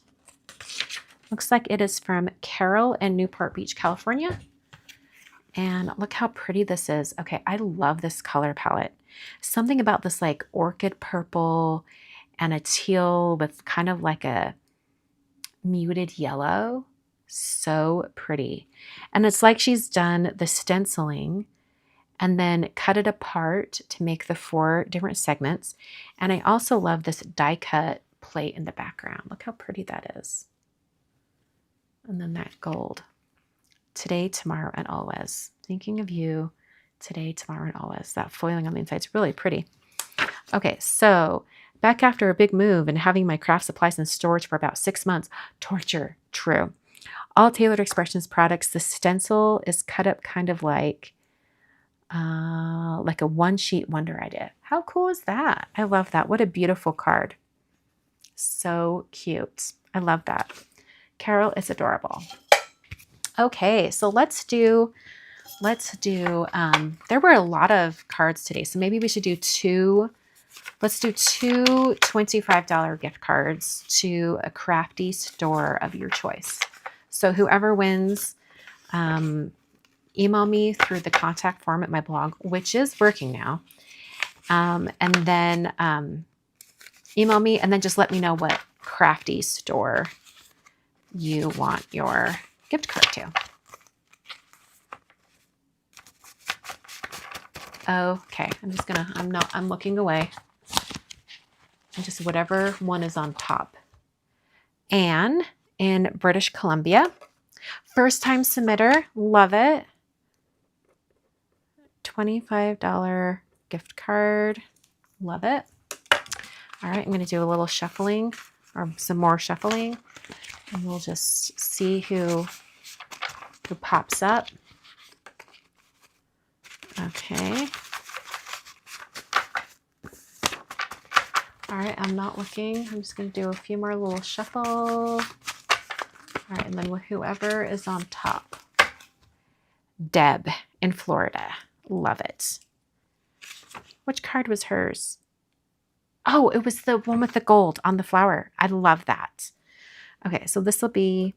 looks like it is from Carol in Newport Beach, California. And look how pretty this is. Okay, I love this color palette. Something about this like orchid purple and a teal with kind of like a muted yellow. So pretty. And it's like she's done the stenciling and then cut it apart to make the 4 different segments. And I also love this die cut plate in the background. Look how pretty that is. And then that gold. Today, tomorrow, and always. Thinking of you today, tomorrow, and always. That foiling on the inside is really pretty. Okay, so Back after a big move and having my craft supplies in storage for about 6 months. Torture. True. All Tailored Expressions products. The stencil is cut up kind of like a one-sheet wonder idea. How cool is that? I love that. What a beautiful card. So cute. I love that. Carol is adorable. Okay, so let's do, there were a lot of cards today, so maybe we should do let's do two $25 gift cards to a crafty store of your choice. So whoever wins, email me through the contact form at my blog, which is working now. And then email me and then just let me know what crafty store you want your gift card to. Okay, I'm looking away. And just whatever one is on top. Anne in British Columbia. First time submitter, love it. $25 gift card, love it. All right, I'm gonna do a little shuffling or some more shuffling and we'll just see who pops up. Okay. All right, I'm not looking. I'm just going to do a few more little shuffle. All right, and then with whoever is on top. Deb in Florida. Love it. Which card was hers? Oh, it was the one with the gold on the flower. I love that. Okay, so this will be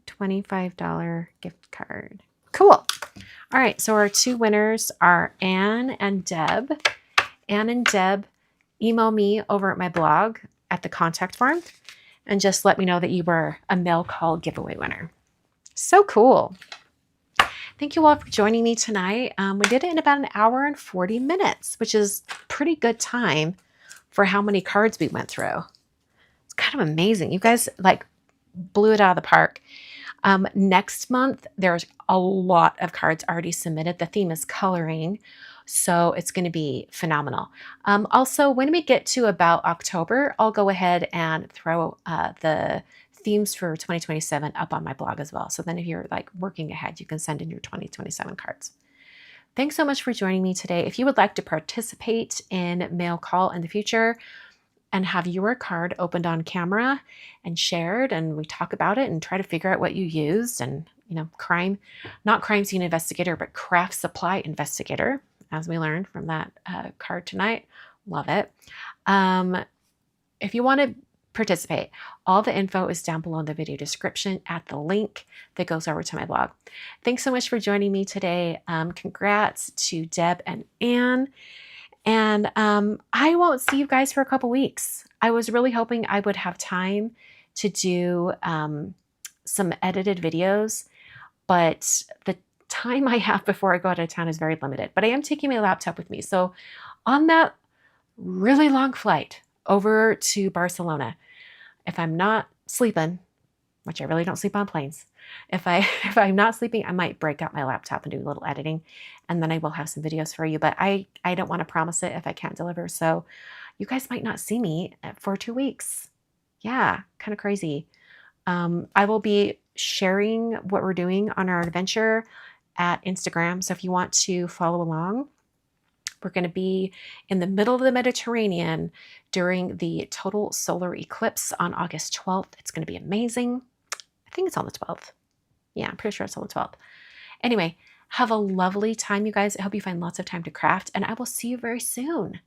$25 gift card. Cool. All right, so our two winners are Anne and Deb. Anne and Deb, email me over at my blog at the contact form and just let me know that you were a mail call giveaway winner. So cool. Thank you all for joining me tonight. We did it in about an hour and 40 minutes, which is pretty good time for how many cards we went through. It's kind of amazing. You guys like blew it out of the park. Next month, there's a lot of cards already submitted. The theme is coloring, so it's going to be phenomenal. Also, when we get to about October, I'll go ahead and throw the themes for 2027 up on my blog as well. So then if you're like working ahead, you can send in your 2027 cards. Thanks so much for joining me today. If you would like to participate in Mail Call in the future and have your card opened on camera and shared, and we talk about it and try to figure out what you used, and not crime scene investigator, but craft supply investigator, as we learned from that card tonight. Love it. If you want to participate, all the info is down below in the video description at the link that goes over to my blog. Thanks so much for joining me today. Congrats to Deb and Anne. And I won't see you guys for a couple weeks. I was really hoping I would have time to do some edited videos, but the time I have before I go out of town is very limited. But I am taking my laptop with me. So on that really long flight over to Barcelona, if I'm not sleeping, which I really don't sleep on planes, if I'm not sleeping, I might break out my laptop and do a little editing, and then I will have some videos for you. But I don't want to promise it if I can't deliver. So you guys might not see me for 2 weeks. Yeah, kind of crazy. I will be sharing what we're doing on our adventure at Instagram. So if you want to follow along, we're going to be in the middle of the Mediterranean during the total solar eclipse on August 12th. It's going to be amazing. I think it's on the 12th. Yeah, I'm pretty sure it's on the 12th. Anyway, have a lovely time, you guys. I hope you find lots of time to craft, and I will see you very soon.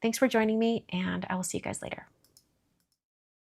Thanks for joining me, and I will see you guys later.